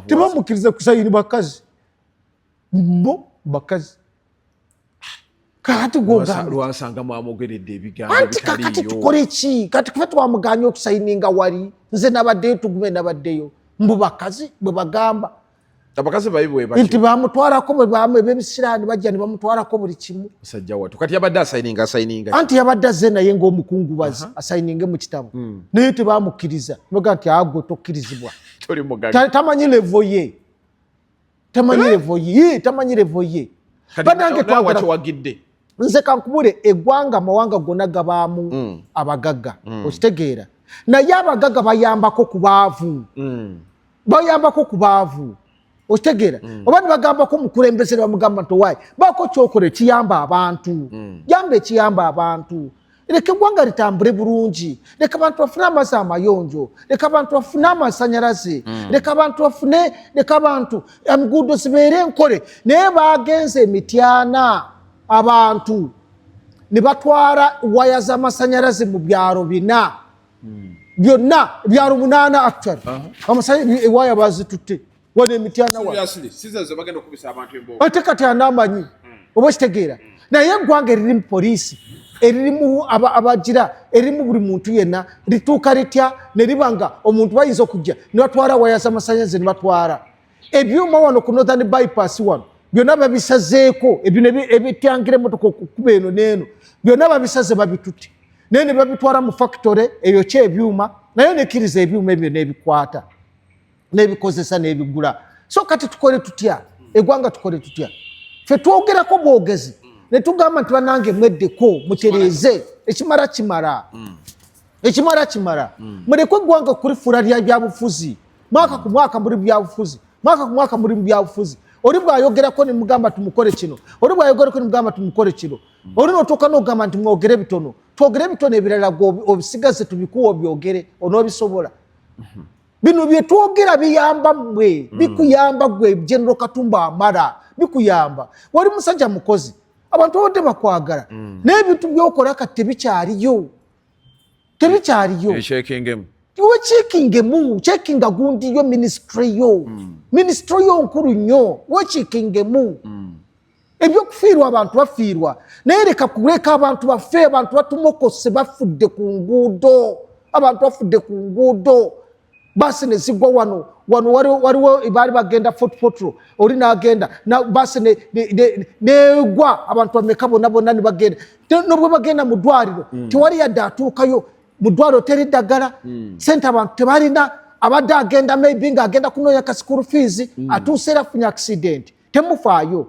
tebamukiriza kusayini bakazi kati Lwasa nga mwamogeredde ebigambo anti kakati tukole ki kati kufe twamuganya okusayininga wali nze nabaddeyo Tugume nabaddeyo mbu bakazi bwe bagamba abakazi bayibwe baki nti bamutwarako bwe bamwe b'ebisiraani bajja ne bamutwarako buli kimu musajja watu kati yabadde asayininga anti yabadde azze naye ng'omukungubazi asayininge mu kitabo naye tebamukkiriza baga nti agwe tokkirizibwa tamanyi levo ye tamanyi levo ye banange twagidde nze kankubule eggwanga amawanga gonna gabaamu abagagga okitegeera naye abagagga bayambako ku baavu okitegeera oba ne bagambako omukulembeze ne bamugamba nti owaayi baako kyokole kiyamba abantu yamba ekiyamba abantu leka eggwanga litambule bulungi leka abantu bafune amazzi amayonjo leka abantu bafune amasanyalaze leka abantu enguudo zibeere enkole naye bagenze emityana abantu ne batwara waya z'amasanyalaze mu byaro byonna byaro 8 actually amasanyalaze waya bazitutte wane emityana ate kati anamanyi oba kitegeera naye eggwanga eririmu poliisi eririmu abagira eririmu buli muntu yenna lituuka litya ne libanga omuntu bayinza okujja ne batwara waya z'amasanyalaze ne batwara ebyuma wano ku northern bypass wano byonna babisazeeko ebityangira emotoka okukuba eno n'eno byonna babisaze babitutte naye ne babitwara mu factory eyo kyebyuma naye nekkiriza ebyuma ebyo n'ebikwata n'ebikozesa n'ebigula so kati tukole tutya eggwanga tukole tutya ffe twogerako bwogezi ne tugamba nti banange mweddeko mutereeze ekimala kimala mulekwe eggwanga kulifuula lya byabufuzi mwaka ku mwaka muri byabufuzi oli bwayogerako ne mugamba tumukole kino oli bwayogerako ne mugamba tumukole kino oli notuuka n'ogamba nti mwogere bitono twogere bitono ebirala obisigaze tubikuwa obyogere onoobisobola bino byetwogera biyamba mmwe bikuyamba gwe General Katumba Amara bikuyamba wali musajja mukozi abantu bodde bakwagala n'ebintu byokola kati tebikyaliyo wekiikingemu gundi yo ministry yo nkulu nnyo wekiikingemu ebyokufiirwa abantu bafiirwa naye leka kuleka abantu bafe abantu batumokose bafudde ku nguudo basi ne zigwa wano waliwo baali bagenda fotro oli n'agenda basi negwa abantu bameka bonna ne bagenda nobwe bagenda mu ddwaliro tewali yadde atuukayo mu ddwaliro teri ddagala sente abantu tebalina abadde agenda maybe ng'agenda kunoonya ka school fees atuuse era afunye accident temufaayo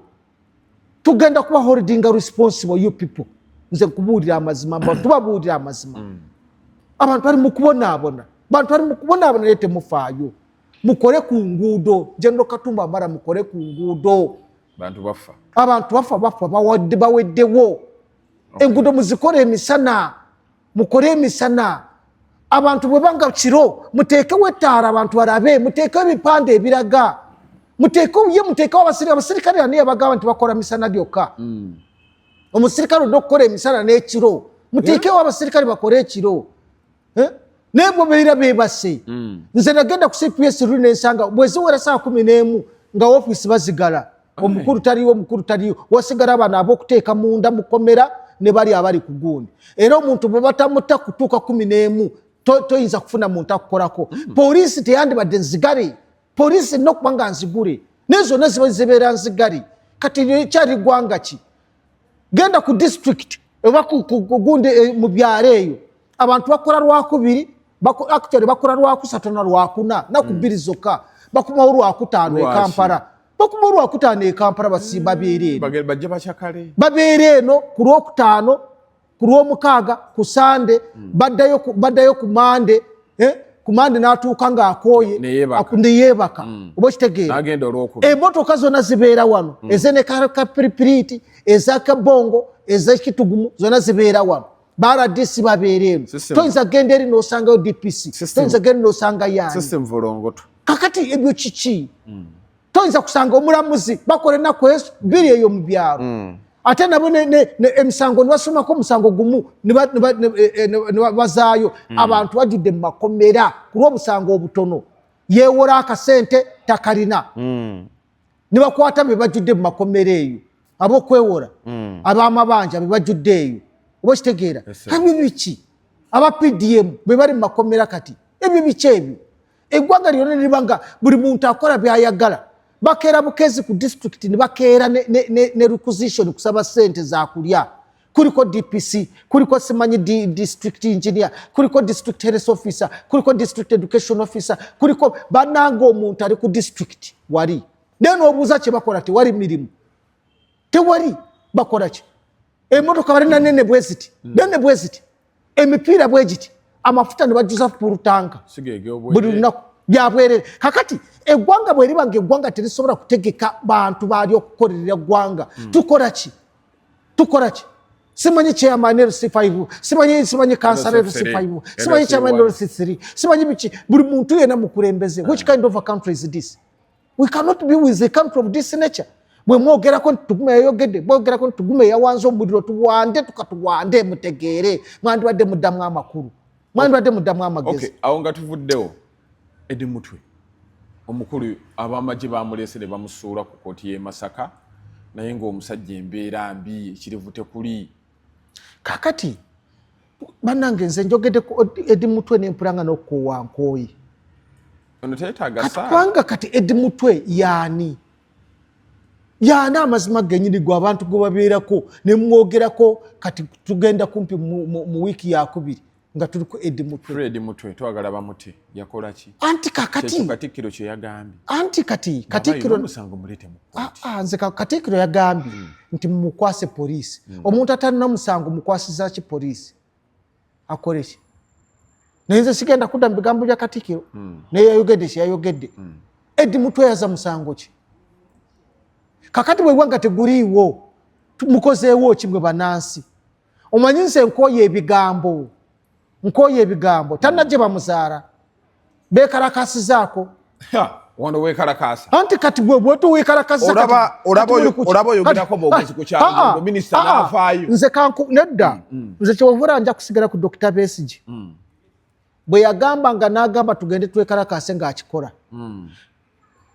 tugenda kuba holding responsible you people nze kubuulira amazima tubabuulira amazima abantu bali mu kubonaabona naye temufaayo mukole ku nguudo General Katumba Amara mukole ku nguudo abantu bafa baweddewo enguudo muzikole emisana mukole emisana abantu bwe banga kiro muteekewo ettaala abantu balabe muteekewo ebipande ebiraga muteekewo abasirikale ani abagamba nti bakola misana gyokka omusirikale olina okukola emisana n'ekiro muteekewo abasirikale bakole ekiro naye bwe beera beebase nze nagenda ku CPS luli nensanga bweziwera saa 11 nga ofiisi bazigala omukulu taliyo wasigala abaana ab'okuteeka munda mukomera ne bali abali ku gundi era omuntu bwe batamutta kutuuka 11 toyinza kufuna muntu akukolako poliisi teyandibadde nzigale poliisi erina okuba nga nzigule naye zonna zibeera nzigale kati kyali ggwanga ki genda ku district oba ku gundi mu byalo eyo abantu bakola lwakubiri actually bakola lwakusatu na lwakuna naku 2 zokka bakumawo lwakutaano e Kampala basimba babeera eno ku lwokutaano ku lwomukaaga ku sande baddayo ku mande n'atuuka ng'akooye neyeebaka oba okitegeera emmotoka zonna zibeera wano ez'enekapiripiriti ez'akabongo ez'ekitugumu zonna zibeera wano baradisi babeera eno toyinza genda eri n'osangayo DPC toyinza genda n'osanga yaani kakati ebyo kiki toyinza kusanga omulamuzi bakola ennaku 2 eyo mu byalo ate nabo emisango nibasomako omusango gumu nibazaayo abantu bajudde mu makomera ku lw'obusango obutono yeewola akasente takalina nibakwata be bajudde mu makomera eyo ab'okwewola ab'amabanja be bajudde eyo oba kitegeera ebyo biki aba PDM be bali mu makomera kati ebyo biki ebyo eggwanga lyonna niribanga buli muntu akola byayagala bakeera bukezi ku district ne bakeera ne requisition kusaba sente za kulya kuliko DPC kuliko simanyi district engineer kuliko district health officer kuliko district education officer kuliko banango omuntu ali ku district wali neno obuuza kye bakola tewali mirimu tewali bakola ki emotoka balina nene bweziti nene bweziti emipiira bwegiti amafuta ne bajuza purutanga buli lunaku byabwerere kakati eggwanga bwe libanga eggwanga terisobola kutegeka bantu baali okukolerera eggwanga tukola ki simanyi chairman LC5 simanyi council LC5 simanyi chairman LC3 simanyi biki buli muntu yena mukulembeze which kind of a country is this? We cannot be with a country of this nature. Bwe mwogerako Tugume yayogedde mwogerako Tugume yawanza omuliro tuwande tukatuwande mutegeere mwandibadde muddamu amakulu mwandibadde muddamu amagezi. Okay, awo nga tuvuddewo Eddy Mutwe omukulu abamagye bamulese ne bamusuula ku kooti y'e Masaka naye ng'omusajja embeera mbi ekirivu tekuli. Kakati bannange nze njogedde ku Eddy Mutwe n'empulanga n'okukoowa nkooyi. Ono teetaaga saa. Kubanga kati Eddy Mutwe yaani amazima genyini gwa abantu gwe babeerako ne mwogerako kati tugenda kumpi mu wiki ya kubiri nga tuli ku Eddy Mutwe. Eddy Mutwe twagala bamuti yakola ki? Anti kakati Katikkiro kye yagambye. Anti kati Katikkiro musango mulete mu kkooti. Nze Katikkiro yagambye nti mukwase poliisi. Omuntu atalina musango mukwasiza ki poliisi? Akole ki? Naye sigenda kudda mu bigambo bya Katikkiro. Naye yayogedde kye yayogedde. Eddy Mutwe yaza musango ki? Kakati bwe wanga teguliiwo mukozeewo kimwe banansi. Omanyi nze nkooye ebigambo tanajje bamuzaala beekarakasizaako wano weekarakasa anti kati bwe tuweekarakasiza olaba oyogerako bwogezi ku kyalo minisita n'afaayo nze nedda nze kyewavula nja kusigala ku Dr. Besigye bwe yagamba n'agamba tugende tweekarakase ng'akikola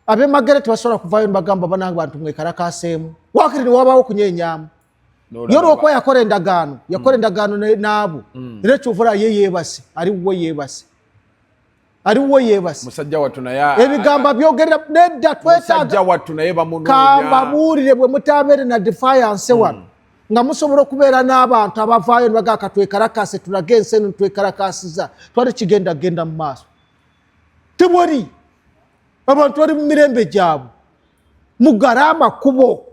ab'emagere tebasobola kuvaayo ne bagamba banange bantu mwekarakaseemu wakiri ne wabaawo kunyeenyaamu yorokwa yakola endagaano n'abo era kyovula ye yeebase aliwo yeebase musajja wattu naye ebigamba byogerera nedda musajja wattu naye bamunoonya kambabuulire bwe mutaabeere na defiance wano nga musobola okubeera n'abantu abavaayo ne bagamba katwekarakase tulage ensi eno twekarakasiza twali kigenda mu maaso tebwali abantu bali mu mirembe gyabwe mugale amakubo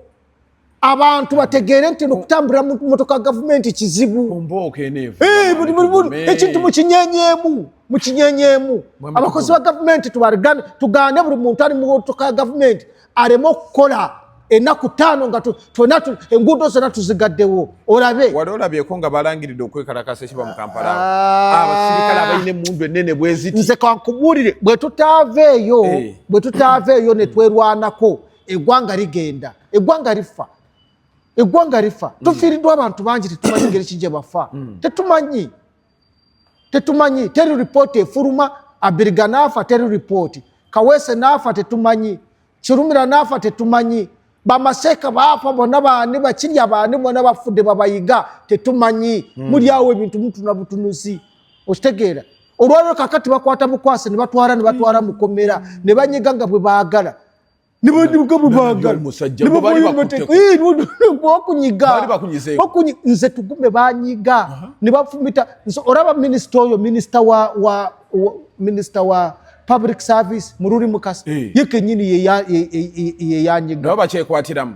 abantu bategeere nti okutambulira mu motoka gavumenti kizibu ekintu mukinyenyeemu abakozi ba gavumenti tugaane buli muntu ali mu motoka ya gavumenti aleme okukola ennaku 5 nga enguudo zonna tuzigaddewo olabe wali olabyeko nga balangiridde okwekalakasa ekiba mu Kampala abasirikale abalina emmundu ennene bweziti nze kankubuulire bwe tutaaveeyo ne twerwanako eggwanga ligenda eggwanga lifa tufiiriddwa abantu bangi tetumanyi ngeri ki gye bafa tetumanyi teri ripooti efuluma Abiriga naafa teri ripooti Kaweese naafa tetumanyi Kirumira naafa tetumanyi Bamaseeka baafa bonna baani bakirya baani bonna bafudde babayiga tetumanyi muli awo ebintu mutuna butunuzi okitegeera olwaliro kakati bakwata bukwase ne batwala mukomera ne banyiga nga bwe baagala nze Tugume banyiga ne bafumita olaba minisita wa public service mururi mukasi yeke nyini ye yanyiga baba kyekwatiramu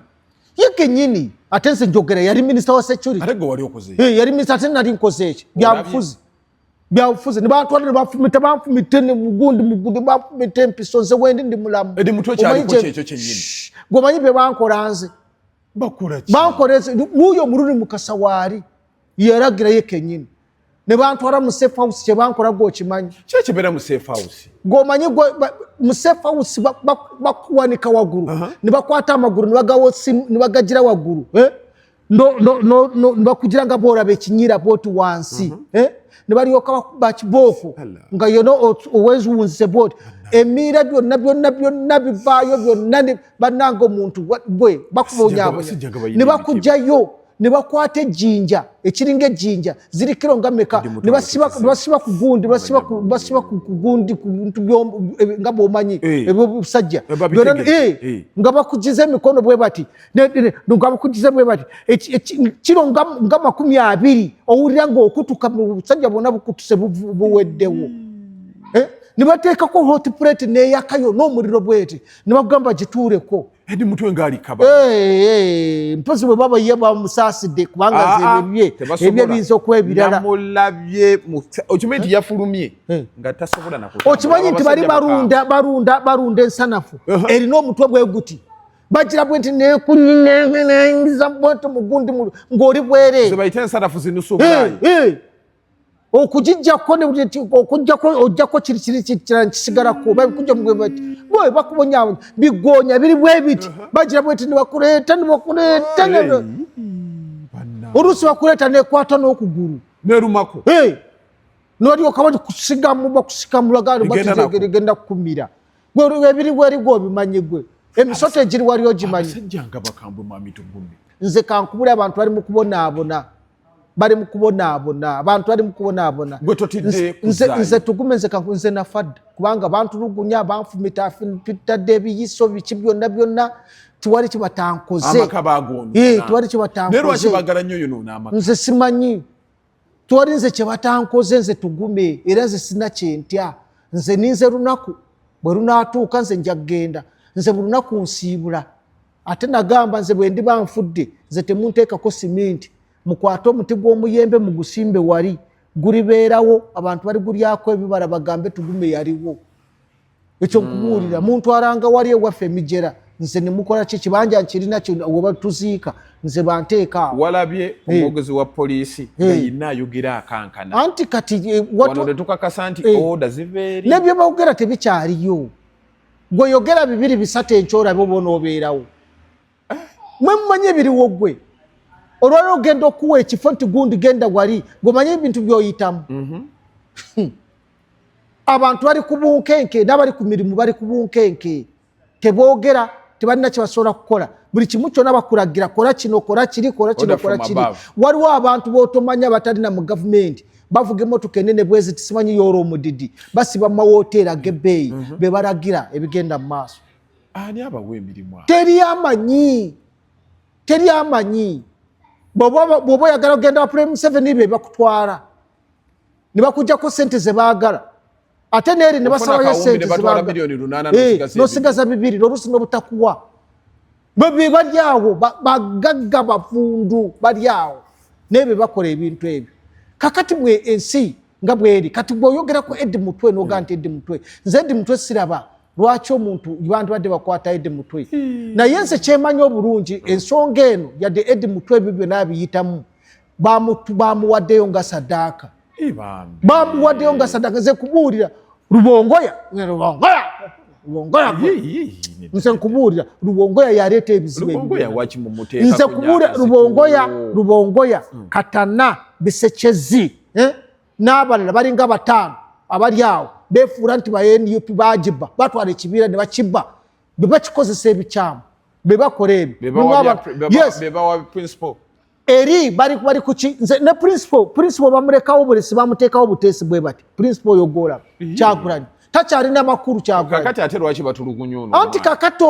yeke nyini atense njogera yali minister wa security arego wali okoze yali minister atenda ali nkozeeki byabufuzi ne batwala ne bafumita ne mugundi bafumita empiso nze wendi ndi mulamu Eddy Mutwe kyali ko kyekyo kyennyini gomanyi be bankola nze bankoleze uyo mururi mukasa wali yeragira yeke nyini ne bantwala mu safe house kye bankola gwo kimanyi kyekibera mu safe house gomanyi mu safe house bakuwanika waguru ne bakwata amaguru ne bagagira waguru ne bakugira nga boolaba ekinyira booti wansi ne balyoka bakuba kibooko nga yona oweziwunzise booti emiira byonna bivaayo byonna bannanga omuntu gwe bakubonyaabonya ne bakugjayo ne bakwata ejjinja ekiringa ejjinja ziri kiro nga meka ne basiba ku gundi basiba ku gundi ku bintu nga bwomanyi ebyo busajja nga bakugiza emikono bwe bati nga bakugiza bwe bati kiro nga 20 owulira ng'okutuka mu busajja bwonna bukutuse buweddewo ne bateekako hot plate n'eyakayo n'omuliro bweti ne bagamba gituuleko Eddy Mutwe ngali kaba mpozi bwe baba ye bamusaasidde kubanga ebyo binza okwebirala namulabye okimanyi nti yafulumye nga tasobola okimanyi nti bali barunda ensanafu erina omutwe bwe guti bagira bwe nti nekunyiza bwete mugundi ng'oli bwere bayita ensanafu zinusu obulayi okugijjako ojjako kiri kisigalako bakujja mugwe bati boy bakubonya bigonya biri bwe biti bagira bwe nti nibakuleeta oluusi bakuleeta nekwata n'okugulu nerumako noli okabaji kusigamu bakusikamulagano bagenda kukumira gwe ebiri bweri gwe obimanyi gwe emisoto egiri wali ogimanyi abasajjanga bakambwe mwami Tugume nze kankubula abantu bali mu kubonaabona abantu bali mu kubonaabona nze Tugume nze nafadde kubanga bantulugunya banfumita pitadde ebiyiso biki byonna tiwali kibatankoze tiwali kibatankoze nze simanyi tiwali nze kyebatankoze nze Tugume era nze sina kyentya nze ninze lunaku bwe lunaatuuka nze nja kgenda nze buli lunaku nsiibula ate nagamba nze bwe ndi banfudde nze temunteekako siminti mukwate omuti gw'omuyembe mugusimbe wali gulibeerawo abantu bali gulyako ebibala bagambe Tugume yaliwo ekyo nkubuulira muntu alanga wali ewaffe emijera nze nemukola ki kibanja nkirina kyoba tuziika nze banteeka walabye omwogezi wa poliisi yina ayogera akankana anti kati wano tetukakasa nti oda ziveeri nebyo boogera tebikyaliyo gwe yogera 2-3 enkyorabe oba onoobeerawo mwe mumanyi ebiriwo gwe olwali ogenda okuwa ekifo nti gundi genda wali ng'omanyi ebintu by'oyitamu abantu bali ku bunkenke n'abali ku mirimu bali ku bunkenke teboogera tebalina kye basobola kukola buli kimu kyonna bakulagira kola kino kola kiri waliwo abantu b'otomanya batalina mu gavumenti bavuga emmotoka enene bwezi tisimanyi yoora omudidi basiba mu mawoteeri ag'ebbeeyi be balagira ebigenda mu maaso ani abawa emirimu teri amanyi bw'oba oyagala ogenda Prime 7 be bakutwala ne bakuggyako sente ze baagala ate neeri ne basabayo sente n'osigaza 2 n'oluusi n'obutakuwa be bali awo bagagga bafundu bali awo naye be bakola ebintu ebyo kakati bwe ensi nga bweri kati bw'oyogerako Eddy Mutwe n'ogaa nti Eddy Mutwe nze Eddy Mutwe siraba lwaki omuntu bantu badde bakwata Eddy Mutwe naye nze kyemanyi obulungi ensonga eno yadde Eddy Mutwe ebyo byonna abiyitamu bamuwaddeyo nga saddaaka nze kubuulira lubongoya nze nkubuulira lubongoya yaleeta ebizibu nze kubuulira lubongoya katana bisekyezi n'abalala balinga 5 abali awo befuula nti ba NUP bagiba batwala ekibiira ne bakibba be bakikozesa ebikyamu be bakola ebyo eri bali kuki nze ne principal bamulekawo bulesi bamuteekawo buteesi bwe bati principal yogola Kyagulanyi takyalina makulu Kyagulanyi kakati ate lwaki batulugunya anti kakati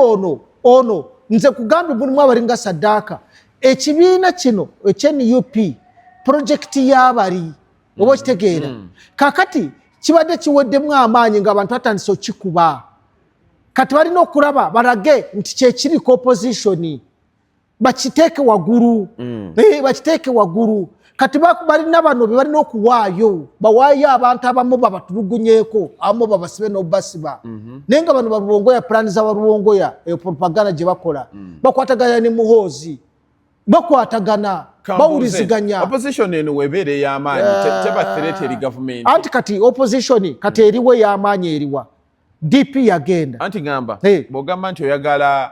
ono nze kugambye mulimu abalinga saddaaka ekibiina kino ekye-NUP projekiti y'abali oba okitegeera kakati kibadde kiweddemu amaanyi ng'abantu batandise okikuba kati balina okulaba balage nti kyekiriko opposition bakiteeke waggulu kati balina bano be balina okuwaayo bawaayo abantu abamu babatulugunyeeko abamu babasibe n'obasiba naye nga bano balubongoya pulaani za balubongoya propaganda gye bakola bakwatagana ne Muhoozi bakwatagana bawuliziganya opposition eno webeere y'amaanyi teba threat eri government anti kati opposition kati eriwe y'amaanyi eriwa DP yagenda anti ngamba bw'ogamba nti oyagala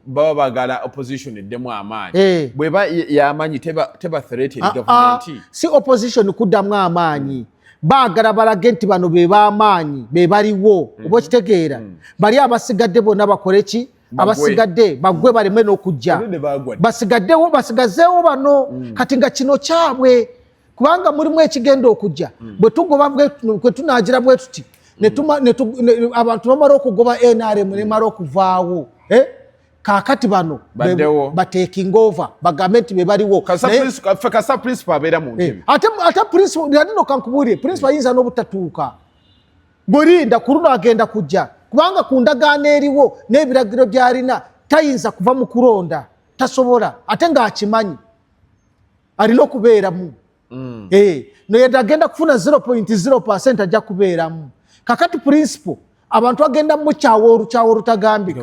baba bagala opposition eddemu amaanyi bweba y'amaanyi teba threat eri government si opposition kuddamu amaanyi baagala balage nti bano be b'amaanyi be baliwo oba okitegeera bali abasigadde bonna bakole ki abasigadde bagwe baleme n'okujja basigaddewo bano kati nga kino kyabwe kubanga mulimu ekigenda okujja bwe tugoba bwe tunagira bwe tuti abantu bamala okugoba NRM ne mala okuvaawo kakati bano bateking over bagambe nti be baliwo kasa principal abeera mu ntebe ate principal yadino kankubulire principal yinza n'obutatuuka golinda ku luno agenda kujja kubanga ku ndagaano eriwo n'ebiragiro byalina tayinza kuva mu kulonda tasobola ate ng'akimanyi alina okubeeramu noyedde agenda kufuna 0.0% ajja kubeeramu kakati principal abantu agenda mu kyawo olutagambika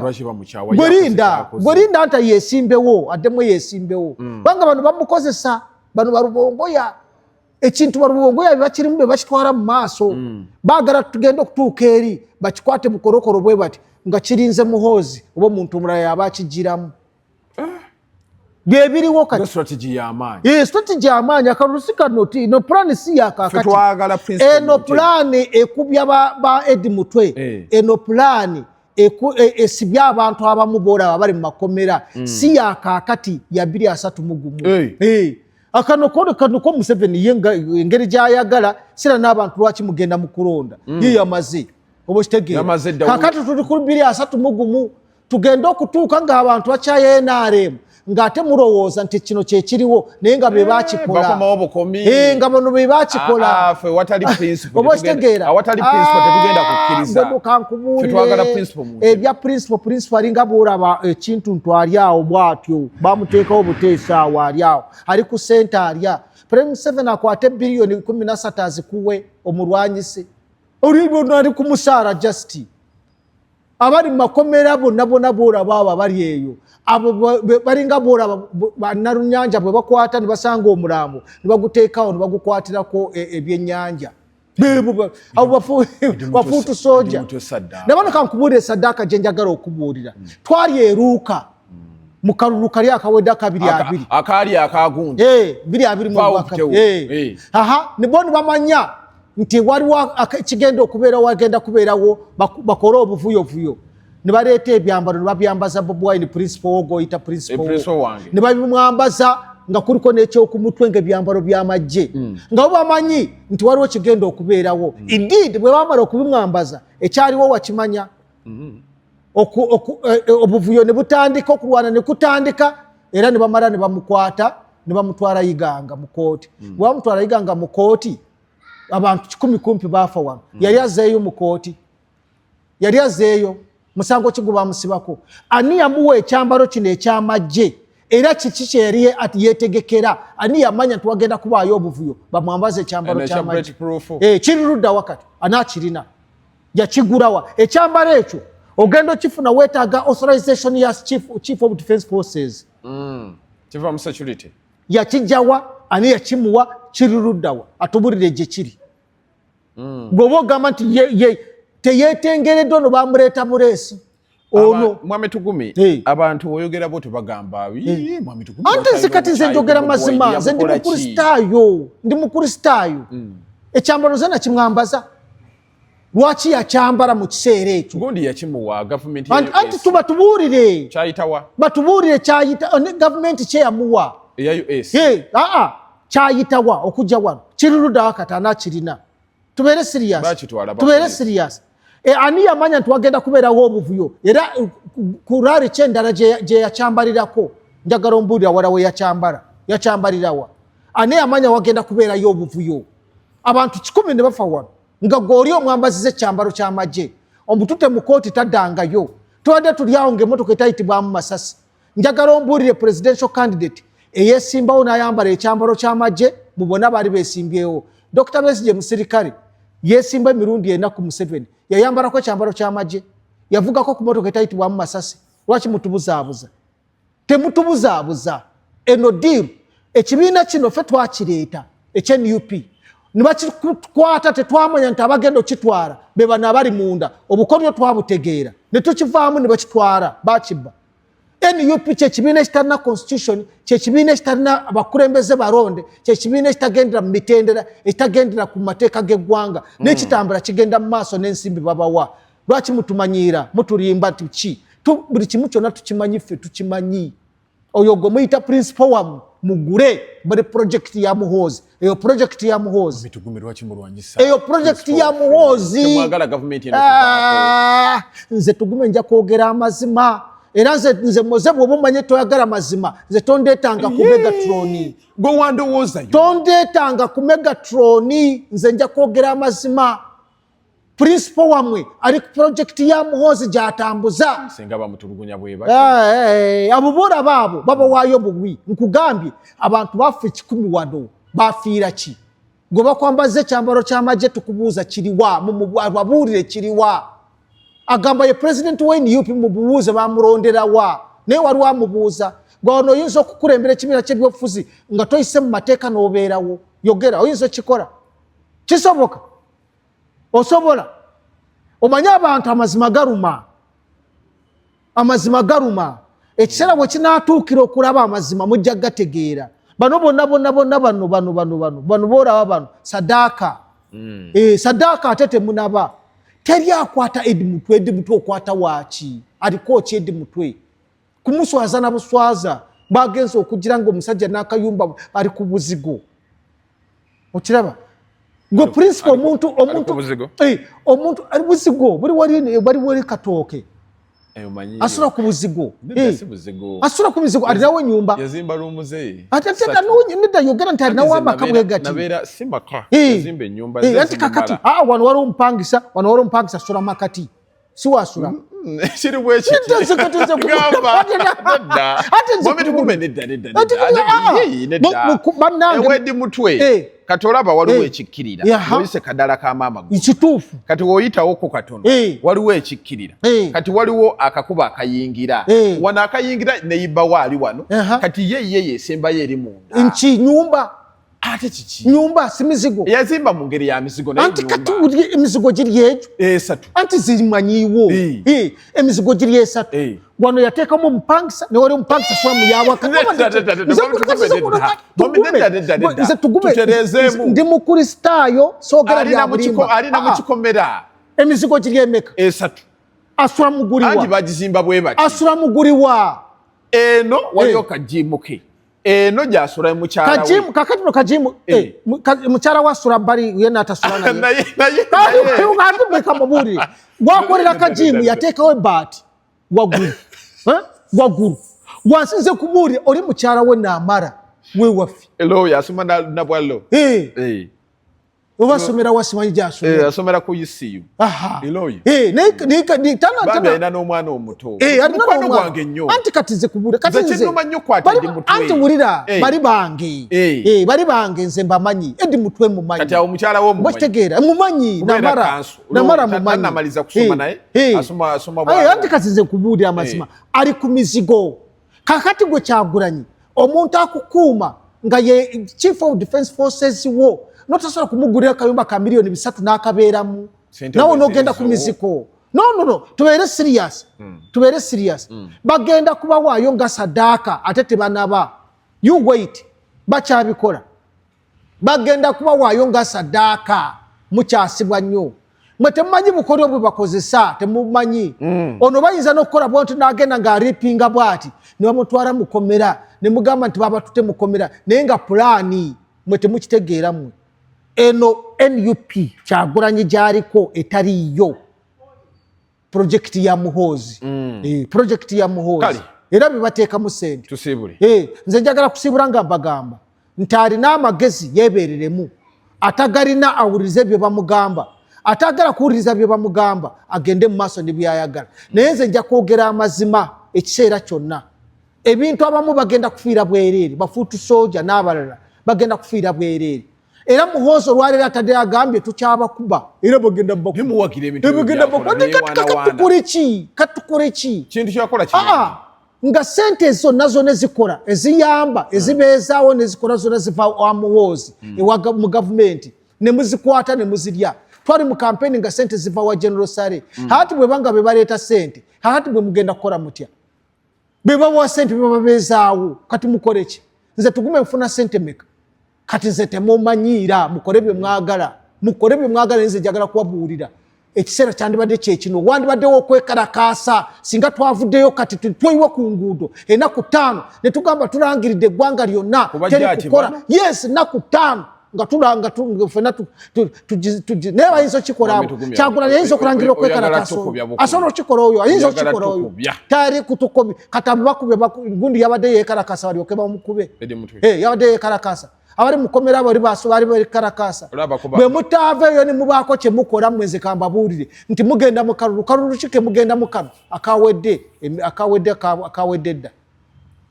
golinda nta yesimbewo addemu yesimbewo kubanga bano bamukozesa bano balubongoya ekintu balubongoya bakirimu be bakitwala mu maaso baagala tugenda okutuuka eri bakikwate mukorokoro bwe bati nga kirinze Muhoozi oba omuntu omulala yaba akigiramu byebiriwo kati strategy y'amaanyi strategy y'amaanyi akalusi kano ti no plan si yakakati eno plan ekubya ba Eddy Mutwe eno plan esibya abantu abamu bola bali mu makomera si yakakati ya 231 akano ko Museveni yenga engeri gyayagala sira n'abantu lwaki mugenda mu kulonda ye yamaze obostegera kakati tuli ku 231 tugenda okutuuka ng'abantu bakyaye NRM ngate mulowooza nti kino kyekiriwo naye nga be bakikola nga bano be bakikola tetugenda kukkiriza ebya principal alinga bwolaba ekintu ntwali awo bwatyo bamuteekawo obuteesaawo ali awo ali ku sente alya Prime 7 akwate biliyoni 13 azikuwe omulwanyise olibona ali ku musaara justi abali mu makomera bonna bwolaba abo abali eyo abo balinga bola bannarunyanja bwe bakwata ne basanga omulambo ne baguteekawo ne bagukwatirako ebyennyanja abo bafuutu soja nabano kankubulira esaddaaka gye njagala okubuulira twali eruuka mu kalulu kali akawedde akabiri akaali akagunja 220 ne bo ne bamanya nti waliwo kigenda okubeera wagenda kubeerawo bakole obuvuyovuyo ne baleeta ebyambalo ne babyambaza Bobi Wine principal wogoyita principal wange ne babimwambaza nga kuliko n'ekyokumutwe ng'ebyambalo by'amagye nga bo bamanyi nti waliwo kigenda okubeerawo indeed bwe bamala okubimwambaza ekyaliwo wakimanya obuvuyo ne butandika okulwana ne kutandika era ne bamala ne bamukwata ne bamutwala Iganga mu kooti bwe bamutwala Iganga mu kooti abantu 10 kumpi baafa wano yali azeeyo mu kooti yali azeeyo musango kiguba musibako ani yamuwa ekyambalo kino ekyamagye era kiki kye yali ati yeetegekera ani yamanya nti wagenda kubaayo obuvuyo bamwambaza ekyambalo kyamagye kiri ludda wakati anaakirina yakigulawa ekyambalo ekyo ogenda okifuna weetaaga authorization ya chief of defense forces chief of security yakijjawa ani yakimuwa kiri luddawa atubulire gye kiri bw'oba ogamba nti teyeetengeredde ono bamuleeta buleesi ono mwami Tugume abantu oyogera bo tebagamba mwami Tugume ante zikati nze njogera mazima nze ndi mukristaayo ekyambalo ze nakimwambaza lwaki yakyambala mu kiseera ekyo gundi yakimuwa gavumenti anti tubatubuulire kyayitawa batubuulire kyayita gavumenti kyeyamuwa eya US kyayitawa okujja wano kiri ludda wakati anaakirina tubeere serious ani yamanya nti wagenda kubeerawo obuvuyo era ku raali kyendala gye yakyambalirako njagala ombuulira wala we yakyambalirawa ani yamanya wagenda kubeerayo obuvuyo abantu 10 ne bafa wano nga gweoli omwambaziza ekyambalo ky'amagye omutute mu kooti taddangayo tubadde tuli awo ng'emmotoka etayitibwamu masasi njagala ombuulire presidential candidate eyeesimbawo n'ayambala ekyambalo ky'amagye mu bonna baali beesimbyewo Dr. Besigye musirikale yeesimba emirundi ena ku Museveni yayambalako ekyambalo ky'amagye yavugako ku mmotoka etayitibwamu masasi lwaki mutubuzaabuza temutubuzaabuza eno diiru ekibiina kino ffe twakireeta ekye-NUP ne bakikwata tetwamanya nti abagenda okitwala be bano abali munda obukodyo twabutegeera ne tukivaamu ne bakitwala bakibba NUP kyekibiina ekitalina constitution kyekibiina ekitalina abakulembeze balonde kyekibiina ekitagendera mu mitendera ekitagendera ku mateeka g'eggwanga n'ekitambula kigenda mu maaso n'ensimbi babawa lwaki mutumanyiira mutulimba nti ki buli kimu kyonna tukimanyi ffe tukimanyi oyo gwe muyita principal wamu mugure buli project ya Muhoozi eyo project ya Muhoozi eyo project ya Muhoozi nze Tugume nja kwogera amazima era nze moze bw'oba omanye toyagala mazima nze tondeetanga ku Megatron gwe wandowooza tondeetanga ku Megatron nze nja kwogera amazima principal wamwe ali ku project ya Muhoozi gy'atambuza senga bamutulugunya bwe abo bora baabo baba waayo bubi nkugambye abantu baffe 10 wano bafiira ki gwe bakwambaze ekyambalo ky'amagye tukubuuza kiriwa babuulire kiriwa agamba ye president w'eni UP mubuuze bamuronderawa naye waliwo amubuuza gwe ono oyinza okukulembera ekibiina ky'ebyobufuzi nga toyise mu mateeka n'obeerawo yogera oyinza okikola kisoboka osobola omanye abantu amazima garuma ekiseera bwe kinaatuukira okulaba amazima mujja gategeera bano bonna bano boolaba bano sadaaka sadaaka ate temunaba teri akwata Eddy Mutwe okwata waaki aliko ki Eddy Mutwe kumuswaza na buswaza bagenza okugira nga omusajja n'akayumba ali ku buzigo okiraba go principal omuntu ali buzigo buli wali katooke asula ku buzigo asula ku buzigo alinawo ennyumba yazimba lumuze ate nida yogera nti alinawo amaka bwegati nabeera si maka yazimba ennyumba ati kakati wano waliwo omupangisa asula makati si wasula kiri bwekiti Eddy Mutwe kati olaba waliwo ekikkirira oyise kadala ka maama kituufu kati woyitawoko katono waliwo ekikkirira kati waliwo akakuba akayingira wano akayingira neyibbawo ali wano kati ye yesembayo eri munda nki nyumba ate kiki nyumba si mizigo yazimba mu ngeri ya mizigo naye anti kati emizigo giri ejo esatu anti zimanyiwo emizigo giri esatu wano yateekamu omupangisa ne wali omupangisa swa mu yawaka ndi mukristaayo soogera bya bulimba alina mu kikomera emizigo giri emeka esatu asula muguriwa anti bagizimba bwe bati asula muguriwa eno waliyo kajimuke eno gyasula mukyala we kajimu kakati no kajimu mukyala wasula bali yena atasula naye ngatumeka muburi wakolera kajimu yateekawo ebaati waggulu wansinze kubuli oli mukyala we naamara weewaffe elo yasoma nabwallo obasomera wasimanyi gyasomera asomera ku UCU eloyo alina n'omwana omuto mukwano gwange nnyo anti kati nze kubula anti wulira bali bange nze mbamanyi Eddy Mutwe mumanyi kati awo mukyala wo bakitegeera mumanyi namara mumanyi namaliza kusoma naye asoma anti kati nze kubuulira amazima ali ku mizigo kakati gwe Kyagulanyi omuntu akukuuma nga ye Chief of Defence Forces wo notasobola kumugulira akayumba ka miliyoni 3 n'akabeeramu nawe n'ogenda ku mizigo no tubeere serious bagenda kubawaayo nga sadaaka ate tebanaba you wait bakyabikola bagenda kubawaayo nga sadaaka mukyasibwa nnyo mwe temumanyi bukolyo bwe bakozesa temumanyi ono bayinza n'okukola bwonti n'agenda ng'aripinga bw'ati ne bamutwala mukomera ne mugamba nti baba tute mukomera naye nga pulaani mwe temukitegeeramu eno NUP Kyagulanyi gyaliko etaliyo project ya Muhoozi project ya Muhoozi era bibateekamu sente tusibule nze njagala kusibula nga mbagamba nti alina amagezi yeebereremu atagalina awulirize bye bamugamba atagala kuwuliriza bye bamugamba agende mu maaso ne byayagala naye nze nja kwogera amazima ekiseera kyonna ebintu abamu bagenda kufiira bwereere bafuutu soja n'abalala bagenda kufiira bwereere era Muhoozi olwaleero atadde agambye tukyabakuba era bagenda katukole ki kintu kyakola nga sente zonna zonna zikola eziyamba ezibeezaawo nezikola zonna ziva wa Muhoozi mu gavumenti ne muzikwata ne muzirya twali mu kampeni nga sente ziva wa General Sare hati bwe banga be baleeta sente hati bwe mugenda kukola mutya be bawa sente be babeezaawo kati mukole ki nze Tugume nfuna sente meka kati nze temumanyiira mukole bye mwagala nze njagala kubabuulira ekiseera kyandibadde kyekino wandibaddewo okwekalakaasa singa twavuddeyo kati twoyiwa ku nguudo ennaku 5 ne tugamba tulangiridde eggwanga lyonna teri kukola yes ennaku 5 nga tulanga fena naye bayinza okikolawo Kyagulanyi ayinza okulangirira okwekalakaasa asobola okikola oyo ayinza okikola oyo tari kutukobya katambi bakubye gundi yabadde yeekalakaasa balyoke bamukube yabadde yeekalakaasa abali mukomera abo bali beekalakaasa bwe mutaaveeyo ne mubaako kye mukola mweze kambabuulire nti mugenda mu kalulu kike mugenda mu kano akawedde dda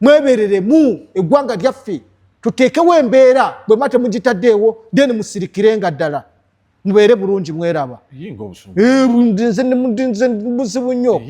mwebereremu eggwanga lyaffe tuteekewo embeera bwe mate mugitaddeewo then musirikirenga ddala mubeere bulungi mweraba nze muzibu nnyo